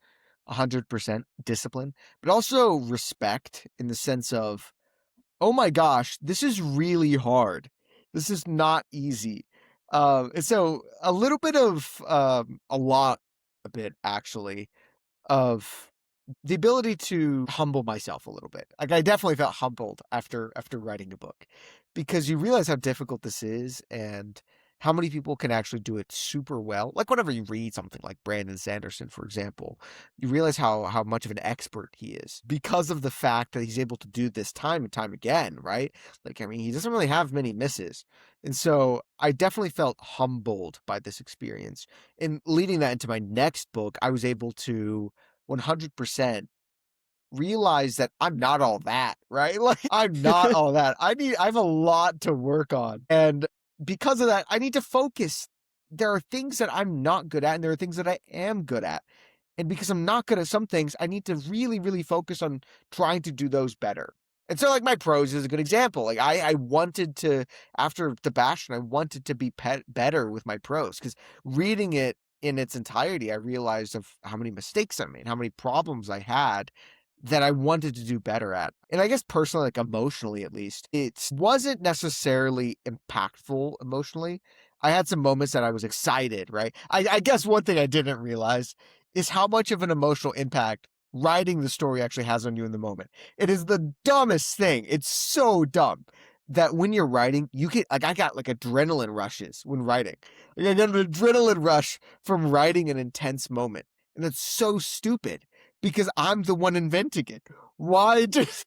100% discipline, but also respect in the sense of, oh my gosh, this is really hard. This is not easy. And so a little bit of, a bit actually, of the ability to humble myself a little bit. Like I definitely felt humbled after writing a book because you realize how difficult this is and how many people can actually do it super well. Like whenever you read something like Brandon Sanderson, for example, you realize how much of an expert he is because of the fact that he's able to do this time and time again, right? Like I mean, he doesn't really have many misses. And so I definitely felt humbled by this experience. And leading that into my next book, I was able to 100% realize that I'm not all that, right? Like I'm not all that. I have a lot to work on. And because of that, I need to focus. There are things that I'm not good at and there are things that I am good at. And because I'm not good at some things, I need to really, really focus on trying to do those better. And so, like, my prose is a good example. Like, I wanted to, after the Bastion, I wanted to be better with my prose because reading it in its entirety, I realized of how many mistakes I made, how many problems I had that I wanted to do better at. And I guess personally, like emotionally at least, it wasn't necessarily impactful emotionally. I had some moments that I was excited, right? I guess one thing I didn't realize is how much of an emotional impact writing the story actually has on you in the moment. It is the dumbest thing. It's so dumb that when you're writing, you get like I got like adrenaline rushes when writing. Like I got an adrenaline rush from writing an intense moment. And it's so stupid because I'm the one inventing it. Why just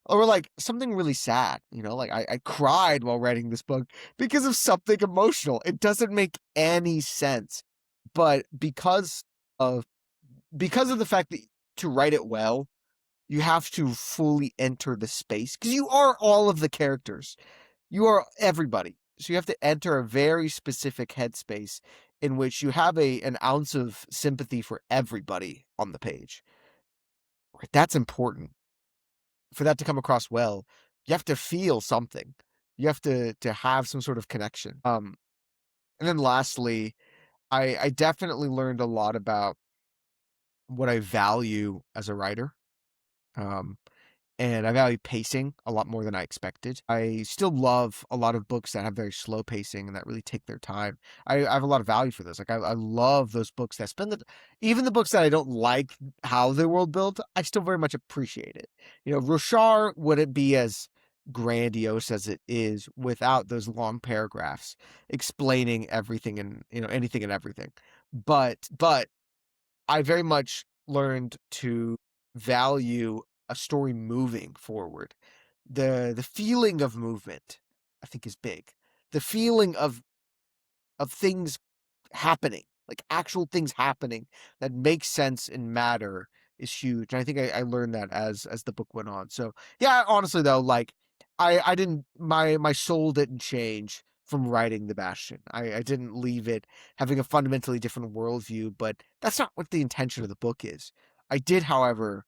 or like something really sad, you know, like I cried while writing this book because of something emotional. It doesn't make any sense. But of because of the fact that to write it well, you have to fully enter the space because you are all of the characters. You are everybody. So you have to enter a very specific headspace in which you have an ounce of sympathy for everybody on the page. Right? That's important. For that to come across well, you have to feel something. You have to have some sort of connection. And then lastly, I definitely learned a lot about what I value as a writer. Um, and I value pacing a lot more than I expected. I still love a lot of books that have very slow pacing and that really take their time. I have a lot of value for those. Like I love those books that even the books that I don't like how the world built, I still very much appreciate it. You know, Roshar wouldn't be as grandiose as it is without those long paragraphs explaining everything and anything and everything. But I very much learned to value a story moving forward. The feeling of movement, I think, is big. The feeling of things happening, like actual things happening that make sense and matter is huge. And I think I learned that as the book went on. So yeah, honestly though, like I didn't my soul didn't change from writing the Bastion. I didn't leave it having a fundamentally different worldview, but that's not what the intention of the book is. I did, however,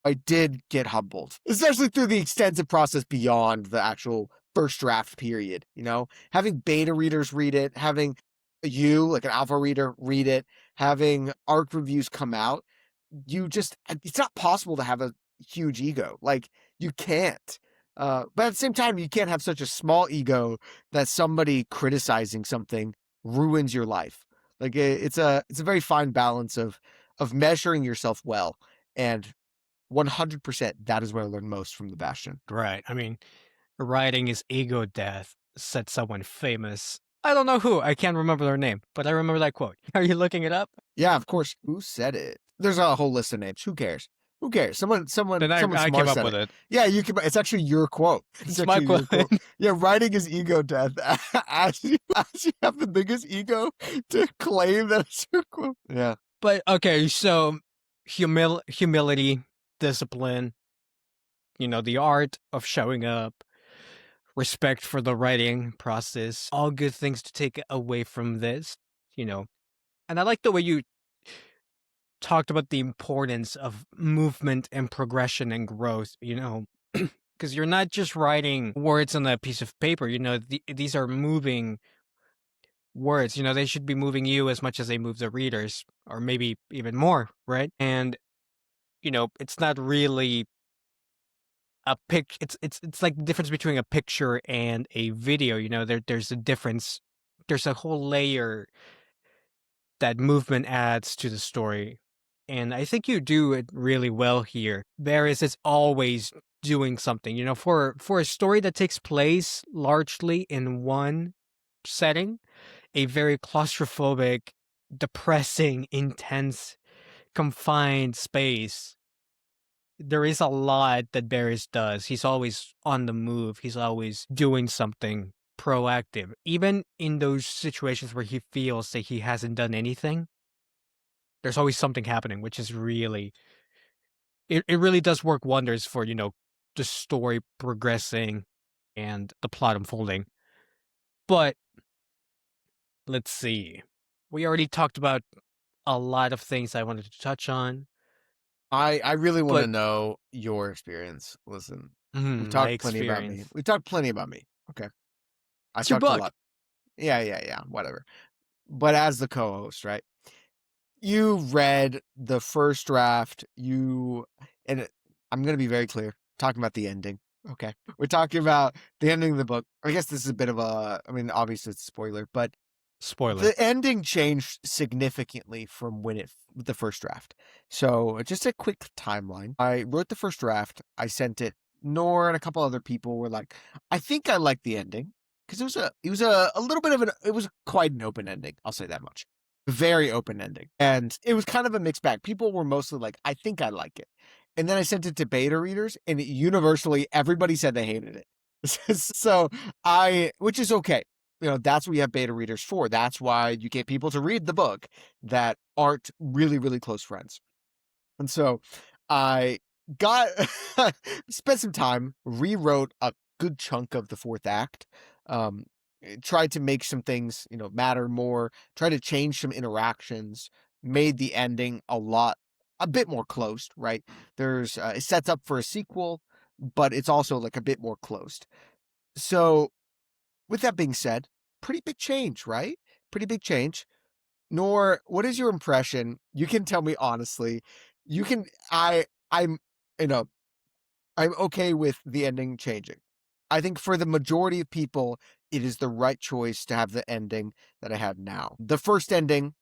I did get humbled, especially through the extensive process beyond the actual first draft period. You know, having beta readers read it, having you, like an alpha reader, read it, having ARC reviews come out, it's not possible to have a huge ego. Like, you can't. But at the same time, you can't have such a small ego that somebody criticizing something ruins your life. Like, it's a very fine balance of measuring yourself well. And 100%, that is where I learned most from the Bastion. Right. I mean, writing is ego death, said someone famous. I don't know who. I can't remember their name, but I remember that quote. Are you looking it up? Yeah, of course. Who said it? There's a whole list of names. Who cares? Who cares? Then Someone I came smart up said with it. it. Yeah, you can. It's actually your quote. It's It's my actually your quote. quote. Yeah, writing is ego death. As you have the biggest ego to claim that it's your quote. Yeah. But okay, so humility, discipline, the art of showing up, respect for the writing process, all good things to take away from this, you know. And I like the way you talked about the importance of movement and progression and growth, because you're not just writing words on a piece of paper, these are moving words, they should be moving you as much as they move the readers, or maybe even more, right? And, it's not really a pic it's like the difference between a picture and a video, there's a difference. There's a whole layer that movement adds to the story. And I think you do it really well here. Varys is always doing something, for a story that takes place largely in one setting, a very claustrophobic, depressing, intense, confined space. There is a lot that Varys does. He's always on the move. He's always doing something proactive. Even in those situations where he feels that he hasn't done anything, there's always something happening, which is really, it really does work wonders for, the story progressing and the plot unfolding. But let's see. We already talked about a lot of things I wanted to touch on, I really want to but know your experience. Listen, we've my talked plenty about me. experience. We talked plenty about me. Okay. I It's your talked a book. lot. Yeah, whatever. But as the co-host, right? You read the first draft. I'm going to be very clear, talking about the ending. Okay. We're talking about the ending of the book. I guess this is a bit of obviously it's a spoiler, but Spoiler. the ending changed significantly from the first draft. So just a quick timeline. I wrote the first draft. I sent it. Nor and a couple other people were like, I think I like the ending because it was a little bit of it was quite an open ending. I'll say that much. Very open ending. And it was kind of a mixed bag. People were mostly like, I think I like it. And then I sent it to beta readers, and universally everybody said they hated it. So which is okay. That's what you have beta readers for. That's why you get people to read the book that aren't really, really close friends. And so I got spent some time, rewrote a good chunk of the fourth act, tried to make some things, matter more, tried to change some interactions, made the ending a bit more closed, right? It sets up for a sequel, but it's also like a bit more closed. So with that being said, pretty big change, right? Pretty big change. Nor, what is your impression? You can tell me honestly. You can I'm you know, I'm okay with the ending changing. I think for the majority of people, it is the right choice to have the ending that I have now. The first ending,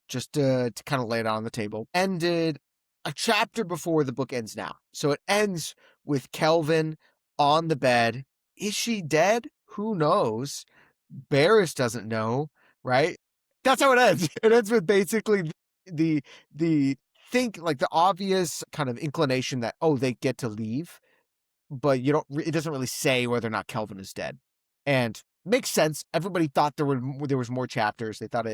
just to kind of lay it on the table, ended a chapter before the book ends now. So it ends with Kelvin on the bed. Is she dead? Who knows? Barris doesn't know, right? That's how it ends. It ends with basically the think like the obvious kind of inclination that they get to leave, but it doesn't really say whether or not Kelvin is dead. And makes sense. Everybody thought there was more chapters. They thought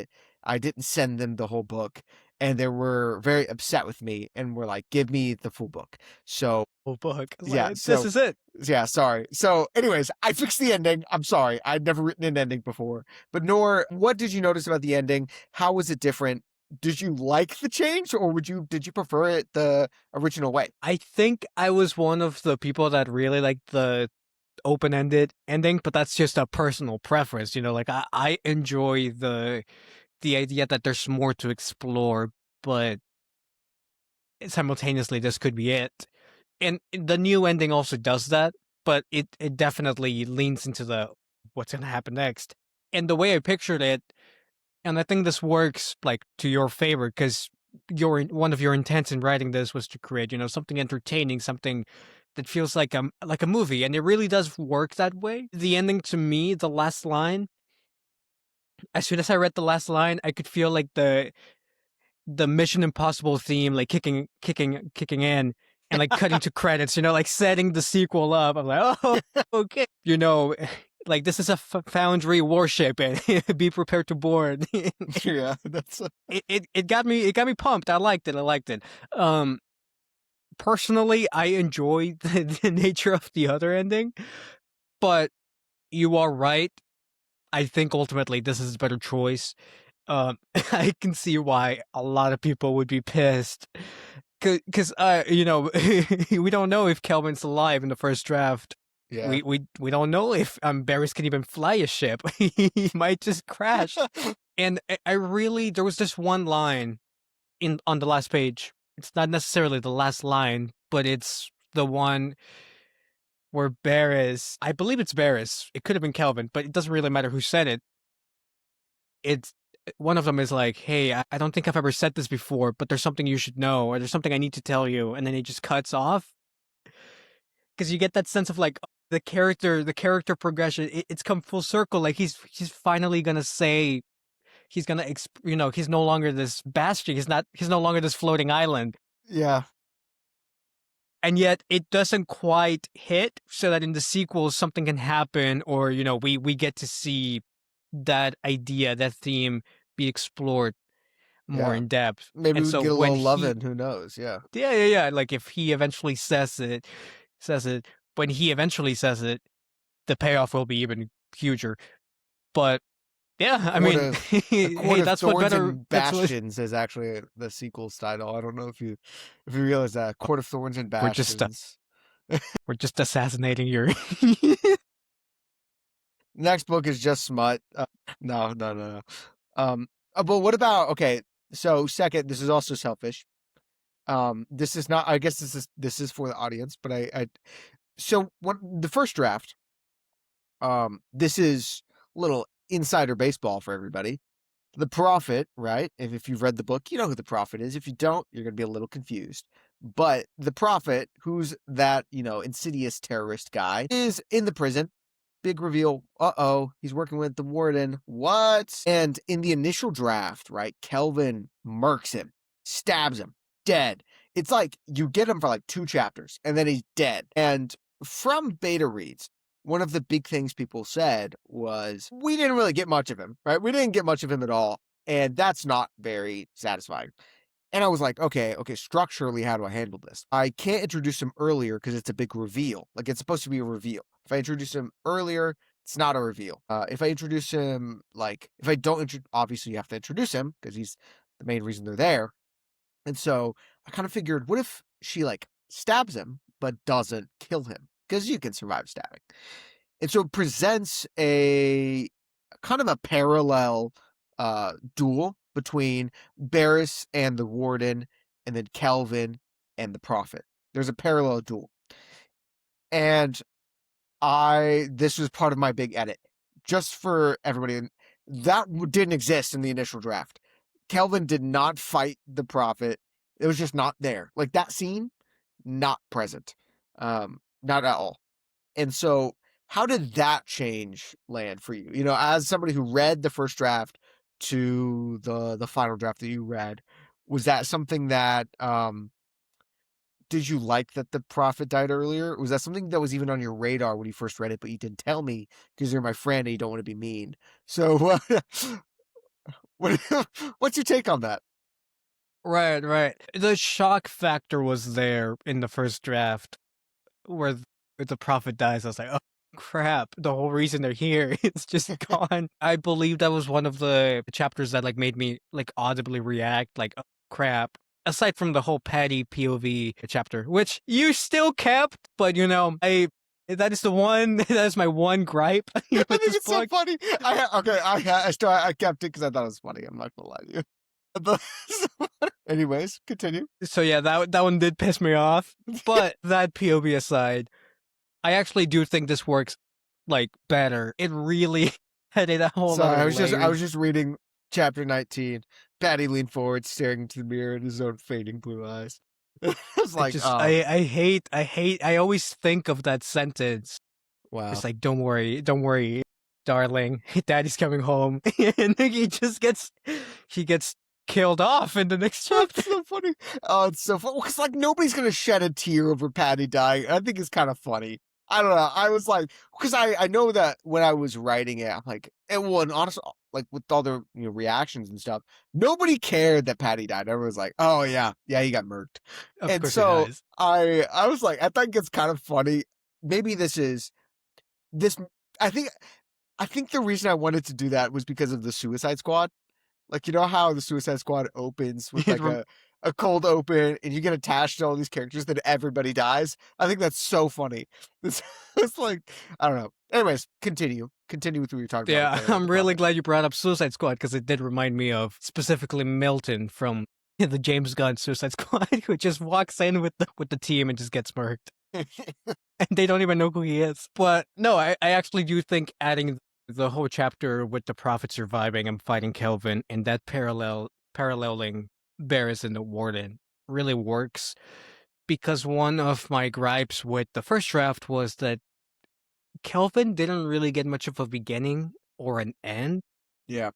I didn't send them the whole book, and they were very upset with me and were like, "Give me the full book." So Whole book. yeah, This is it. yeah, sorry. So anyways, I fixed the ending. I'm sorry. I'd never written an ending before. But Nor, what did you notice about the ending? How was it different? Did you like the change, or did you prefer it the original way? I think I was one of the people that really liked the open-ended ending, but that's just a personal preference. Like I enjoy the idea that there's more to explore, but simultaneously this could be it. And the new ending also does that, but it definitely leans into the what's going to happen next. And the way I pictured it, and I think this works like to your favor, because one of your intents in writing this was to create, something entertaining, something that feels like a movie, and it really does work that way. The ending, to me, the last line, as soon as I read the last line, I could feel like the Mission Impossible theme, like kicking in, and like cutting to credits, like setting the sequel up. I'm like, oh, okay, like this is a Foundry warship, and be prepared to board. Yeah, that's It got me pumped. I liked it. Personally, I enjoyed the nature of the other ending, but You are right. I think ultimately this is a better choice. I can see why a lot of people would be pissed. Because we don't know if Kelvin's alive in the first draft. Yeah. We don't know if Barris can even fly a ship. He might just crash. And I really, there was this one line in on the last page. It's not necessarily the last line, but it's the one where Barris, I believe it's Barris. It could have been Kelvin, but it doesn't really matter who said it. It's one of them is like, "Hey, I don't think I've ever said this before, but there's something you should know, or there's something I need to tell you," and then he just cuts off because you get that sense of like the character progression. It's come full circle. Like he's finally gonna say he's gonna he's no longer this bastion. He's no longer this floating island. Yeah. And yet it doesn't quite hit, so that in the sequels something can happen, or we get to see that idea, that theme be explored more Yeah. in depth. Maybe And we so get a when little he loving. Who knows? Yeah. yeah, like if he eventually says it, when he eventually says it, the payoff will be even huger. But yeah, I Court mean, of A Court hey, of that's what Thorns better. and That's what Bastions is actually the sequel's title. I don't know if you realize that. Court of Thorns and we're just Bastions. we're just assassinating your. Next book is just smut. No, no, no, no. But what about okay? So second, this is also selfish. This is not. I guess this is for the audience, but so when the first draft, this is a little insider baseball for everybody. The Prophet, right? If you've read the book, you know who the Prophet is. If you don't, you're going to be a little confused. But the Prophet, who's that, insidious terrorist guy, is in the prison. Big reveal. Uh-oh, he's working with the warden. What? And in the initial draft, right, Kelvin murks him, stabs him, dead. It's like you get him for like 2 chapters, and then he's dead. And from beta reads, one of the big things people said was, we didn't really get much of him, right? We didn't get much of him at all. And that's not very satisfying. And I was like, okay, structurally, how do I handle this? I can't introduce him earlier because it's a big reveal. Like, it's supposed to be a reveal. If I introduce him earlier, it's not a reveal. If I introduce him, if I don't, obviously you have to introduce him because he's the main reason they're there. And so I kind of figured, what if she, stabs him, but doesn't kill him? Because you can survive stabbing. And so it presents a kind of a parallel duel between Barris and the Warden, and then Kelvin and the Prophet. There's a parallel duel. And this was part of my big edit. Just for everybody, that didn't exist in the initial draft. Kelvin did not fight the Prophet. It was just not there. Like that scene, not present. Not at all. And so how did that change land for you? As somebody who read the first draft to the final draft that you read, was that something that did you like that the Prophet died earlier? Was that something that was even on your radar when you first read it, but you didn't tell me because you're my friend and you don't want to be mean? So what, what's your take on that? Right, right. The shock factor was there in the first draft where the prophet dies. I was like, oh crap, the whole reason they're here is just gone. I believe that was one of the chapters that made me audibly react, like, oh crap. Aside from the whole Patty POV chapter, which you still kept, but that is that is my one gripe I with think this it's book. so funny. I kept it because I thought it was funny. I'm not gonna lie to you. Anyways, continue. So yeah, that one did piss me off. But that POV aside, I actually do think this works better. It really added a whole lot Sorry, of I was layers. just reading chapter 19. Patty leaned forward, staring into the mirror in his own fading blue eyes. It's It like, just oh, I always think of that sentence. wow. It's like, don't worry, darling, daddy's coming home. And then he gets killed off in the next chapter. That's so funny. Oh, it's so funny. Because, nobody's going to shed a tear over Patty dying. I think it's kind of funny. I don't know. I was like, because I know that when I was writing it, I'm like, and honestly, with all the reactions and stuff, nobody cared that Patty died. Everyone was like, oh, yeah, he got murked. Of And course he so dies. I was like, I think it's kind of funny. Maybe this I think the reason I wanted to do that was because of the Suicide Squad. Like, you know how the Suicide Squad opens with It like rem- a cold open and you get attached to all these characters, then everybody dies. I think that's so funny. It's like, I don't know. Anyways, continue. Continue with what you're talking about with yeah, the I'm really Prophet. glad you brought up Suicide Squad because it did remind me of specifically Milton from the James Gunn Suicide Squad, who just walks in with the team and just gets murked, and they don't even know who he is. But no, I actually do think adding the whole chapter with the Prophet surviving and fighting Kelvin and that paralleling Barris and the Warden really works because one of my gripes with the first draft was that Kelvin didn't really get much of a beginning or an end. Yeah.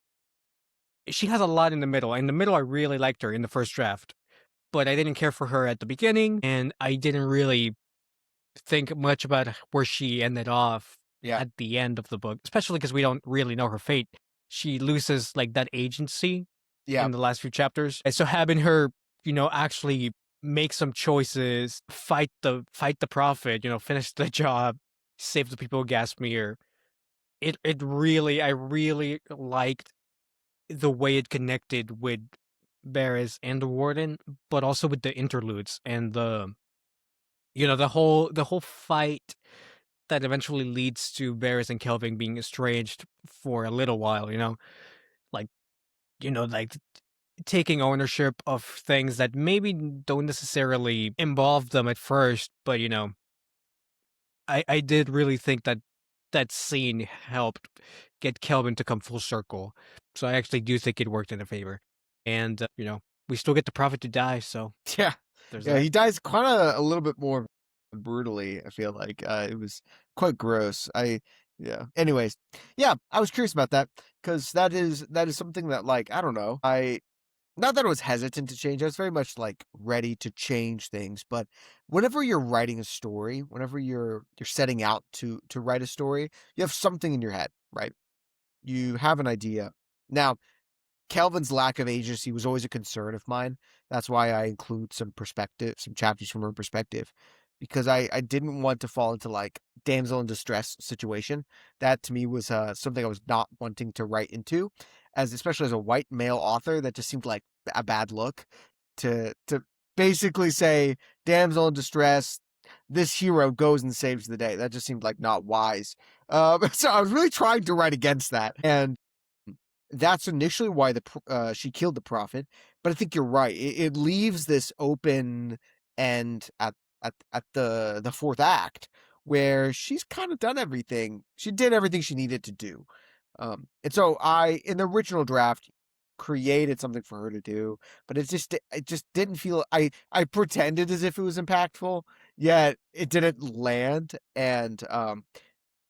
She has a lot in the middle. In the middle, I really liked her in the first draft, but I didn't care for her at the beginning, and I didn't really think much about where she ended off Yeah. at the end of the book, especially because we don't really know her fate. She loses like that agency Yeah. in the last few chapters. And so having her, actually make some choices, fight the prophet, finish the job, save the people of Gasmere. I really liked the way it connected with Barris and the Warden, but also with the interludes and the whole fight that eventually leads to Barris and Kelvin being estranged for a little while, like like taking ownership of things that maybe don't necessarily involve them at first, but I did really think that that scene helped get Kelvin to come full circle. So I actually do think it worked in their favor. And we still get the prophet to die, so Yeah. there's Yeah. that. He dies kind of a little bit more brutally. I feel like it was quite gross. Yeah. Anyways, yeah, I was curious about that because that is something that like I don't know. I not that I was hesitant to change. I was very much like ready to change things. But whenever you're writing a story, whenever you're setting out to write a story, you have something in your head, right? You have an idea. Now, Kelvin's lack of agency was always a concern of mine. That's why I include some perspective, some chapters from her perspective, because I didn't want to fall into like damsel in distress situation. That to me was something I was not wanting to write into, as especially as a white male author. That just seemed like a bad look to basically say damsel in distress. This hero goes and saves the day. That just seemed like not wise. So I was really trying to write against that, and that's initially why she killed the prophet. But I think you're right. It leaves this open end at the fourth act where she's kind of done everything. She did everything she needed to do. And so I, in the original draft, created something for her to do, but it just didn't feel. I pretended as if it was impactful, yet it didn't land. And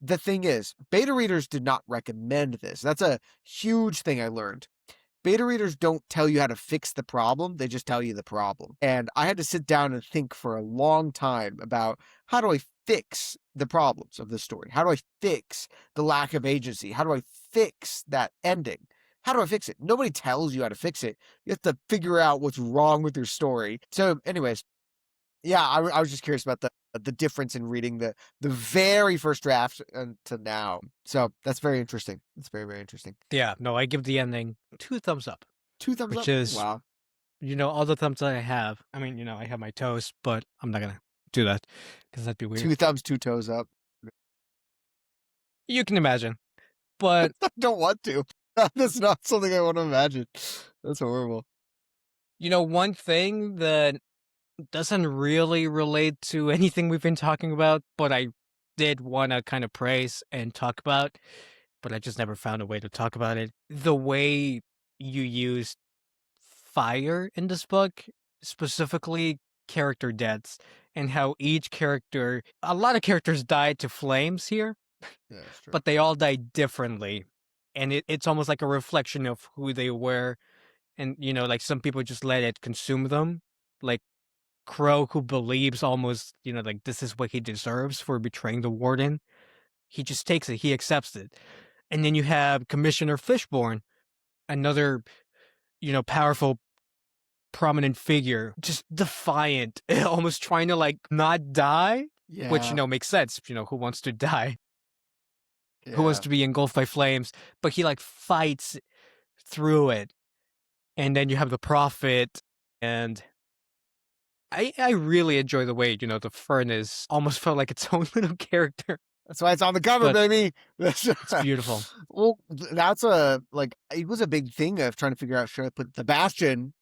the thing is, beta readers did not recommend this. That's a huge thing I learned. Beta readers don't tell you how to fix the problem, they just tell you the problem. And I had to sit down and think for a long time about how do I fix the problems of this story? How do I fix the lack of agency? How do I fix that ending? How do I fix it? Nobody tells you how to fix it. You have to figure out what's wrong with your story. So, anyways, yeah, I was just curious about the difference in reading the very first draft to now. So that's very interesting. It's very, very interesting. Yeah, no, I give the ending 2 thumbs up, Two thumbs which up. is, Wow. all the thumbs that I have. I mean, I have my toes, but I'm not gonna do that because that'd be weird. Two thumbs, two toes up. You can imagine. But, I don't want to. That's not something I want to imagine. That's horrible. one thing that doesn't really relate to anything we've been talking about, but I did want to kind of praise and talk about, but I just never found a way to talk about it. The way you use fire in this book, specifically character deaths, and how a lot of characters died to flames here, Yeah, that's true. but they all died differently. And it's almost like a reflection of who they were. And, like some people just let it consume them. Like Crow, who believes almost, like this is what he deserves for betraying the warden. He just takes it, he accepts it. And then you have Commissioner Fishborn, another, powerful, prominent figure, just defiant, almost trying to like not die, which, Yeah. makes sense. Who wants to die? who was Yeah. to be engulfed by flames, but he like fights through it. And then you have the prophet, and I really enjoy the way, the furnace almost felt like its own little character. That's why it's on the cover, But baby. it's beautiful. Well, that's it was a big thing of trying to figure out should I put the Bastion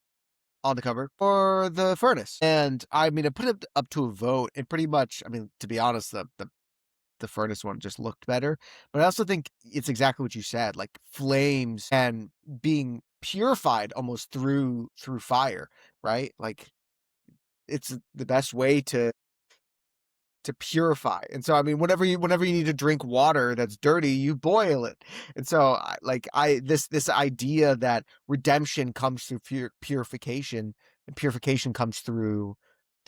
on the cover or the furnace. And I mean, I put it up to a vote, and pretty much, I mean, to be honest, the furnace one just looked better. But I also think it's exactly what you said, like flames and being purified almost through fire, right? Like it's the best way to purify. And so, I mean, whenever you need to drink water that's dirty, you boil it. And so, this idea that redemption comes through purification, and purification comes through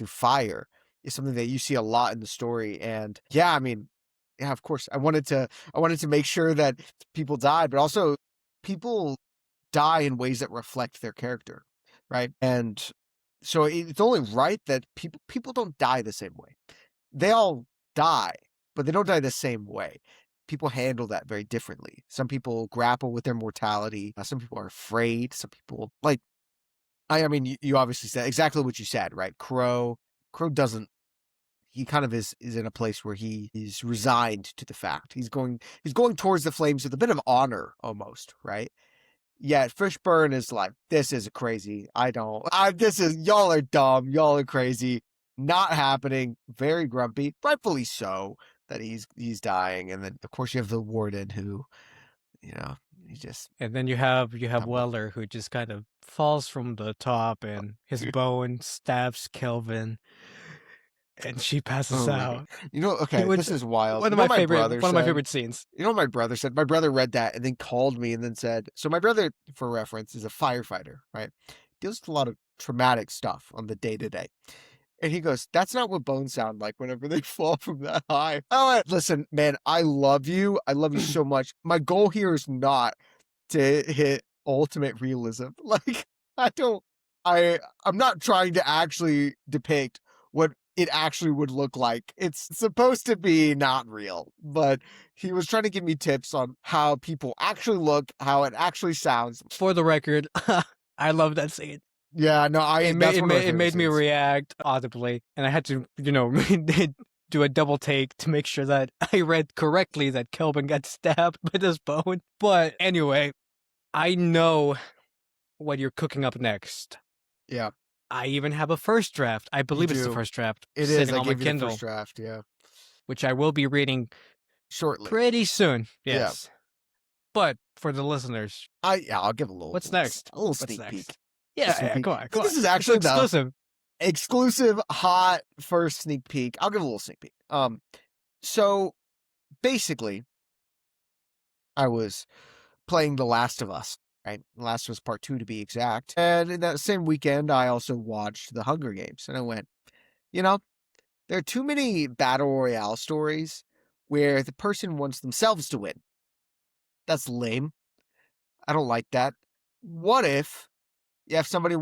fire, is something that you see a lot in the story. And yeah, I mean, yeah, of course, I wanted to make sure that people died, but also people die in ways that reflect their character, right? And so it's only right that people don't die the same way. They all die, but they don't die the same way. People handle that very differently. Some people grapple with their mortality. Some people are afraid. Some people like. I mean, you obviously said exactly what you said, right? Crow doesn't. He kind of is in a place where he is resigned to the fact he's going towards the flames with a bit of honor, almost, right? Yeah, Fishburne is like, this is crazy. Y'all are dumb. Y'all are crazy. Not happening. Very grumpy. Rightfully so that he's dying. And then, of course, you have the warden who, you know, he just And then you have tumble. Weller, who just kind of falls from the top, and his bone stabs Kelvin, and she passes Oh my God. out. Okay, Which this is wild. one You of know my what my favorite brother one of my said? favorite scenes. You know what my brother said? My brother read that and then called me and then said, so my brother, for reference, is a firefighter, right? Deals with a lot of traumatic stuff on the day to day. And he goes, that's not what bones sound like whenever they fall from that high. I went, listen, man, I love you. I love you so much. My goal here is not to hit ultimate realism. Like, I don't, I'm not trying to actually depict what it actually would look like. It's supposed to be not real, but he was trying to give me tips on how people actually look, how it actually sounds. For the record, I love that scene. Yeah, no, It made that's it one of my made, it favorite made me scenes. react audibly, and I had to, do a double take to make sure that I read correctly that Kelvin got stabbed with his bone. But anyway, I know what you're cooking up next. Yeah, I even have a first draft. I you believe it's the do. first draft It is. sitting I on my gave you the first Kindle, draft. Yeah, which I will be reading shortly. pretty soon. Yeah, Yes. But for the listeners, I'll give a what's next? a little What's sneak peek. next? Yeah, Sneak yeah, peek. go on, go on. This is It's actually the exclusive. exclusive hot first sneak peek. I'll give a little sneak peek. So basically, I was playing The Last of Us, right? The Last of Us Part 2 to be exact. And in that same weekend, I also watched The Hunger Games. And I went, you know, there are too many battle royale stories where the person wants themselves to win. That's lame. I don't like that. What if you have somebody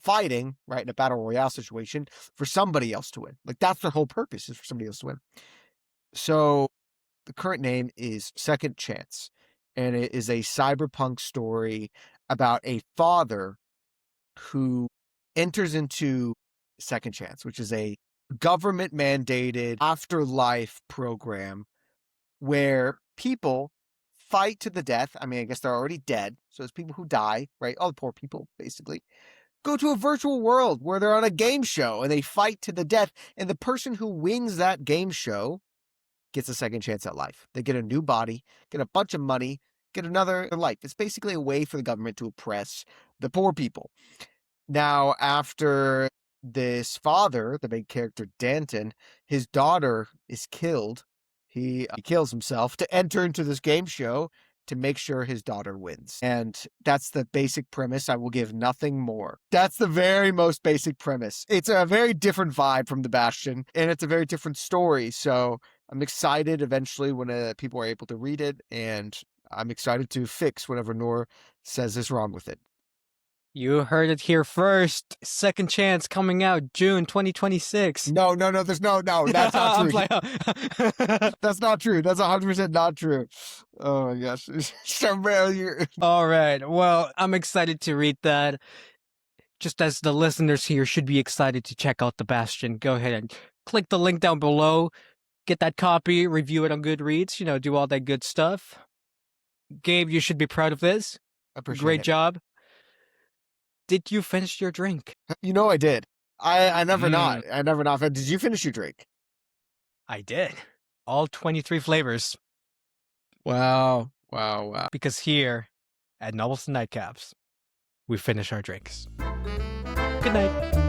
fighting, right, in a battle royale situation for somebody else to win? Like, that's their whole purpose, is for somebody else to win. So the current name is Second Chance, and it is a cyberpunk story about a father who enters into Second Chance, which is a government mandated afterlife program where people fight to the death. I mean, I guess they're already dead. So it's people who die, right? All the poor people, basically. Go to a virtual world where they're on a game show and they fight to the death. And the person who wins that game show gets a second chance at life. They get a new body, get a bunch of money, get another life. It's basically a way for the government to oppress the poor people. Now, after this father, the main character Danton, his daughter is killed. He kills himself to enter into this game show to make sure his daughter wins. And that's the basic premise. I will give nothing more. That's the very most basic premise. It's a very different vibe from The Bastion, and it's a very different story. So I'm excited eventually when people are able to read it, and I'm excited to fix whatever Noor says is wrong with it. You heard it here first. Second Chance coming out June 2026. No, that's not I'm true. playing. That's not true. That's 100% not true. Oh my gosh. All right. Well, I'm excited to read that. Just as the listeners here should be excited to check out the Bastion, go ahead and click the link down below. Get that copy, review it on Goodreads, do all that good stuff. Gabe, you should be proud of this. Appreciate Great it. job. Did you finish your drink? I did. I never not. I never not. Did you finish your drink? I did. All 23 flavors. Wow. Because here at Novels and Nightcaps, we finish our drinks. Good night.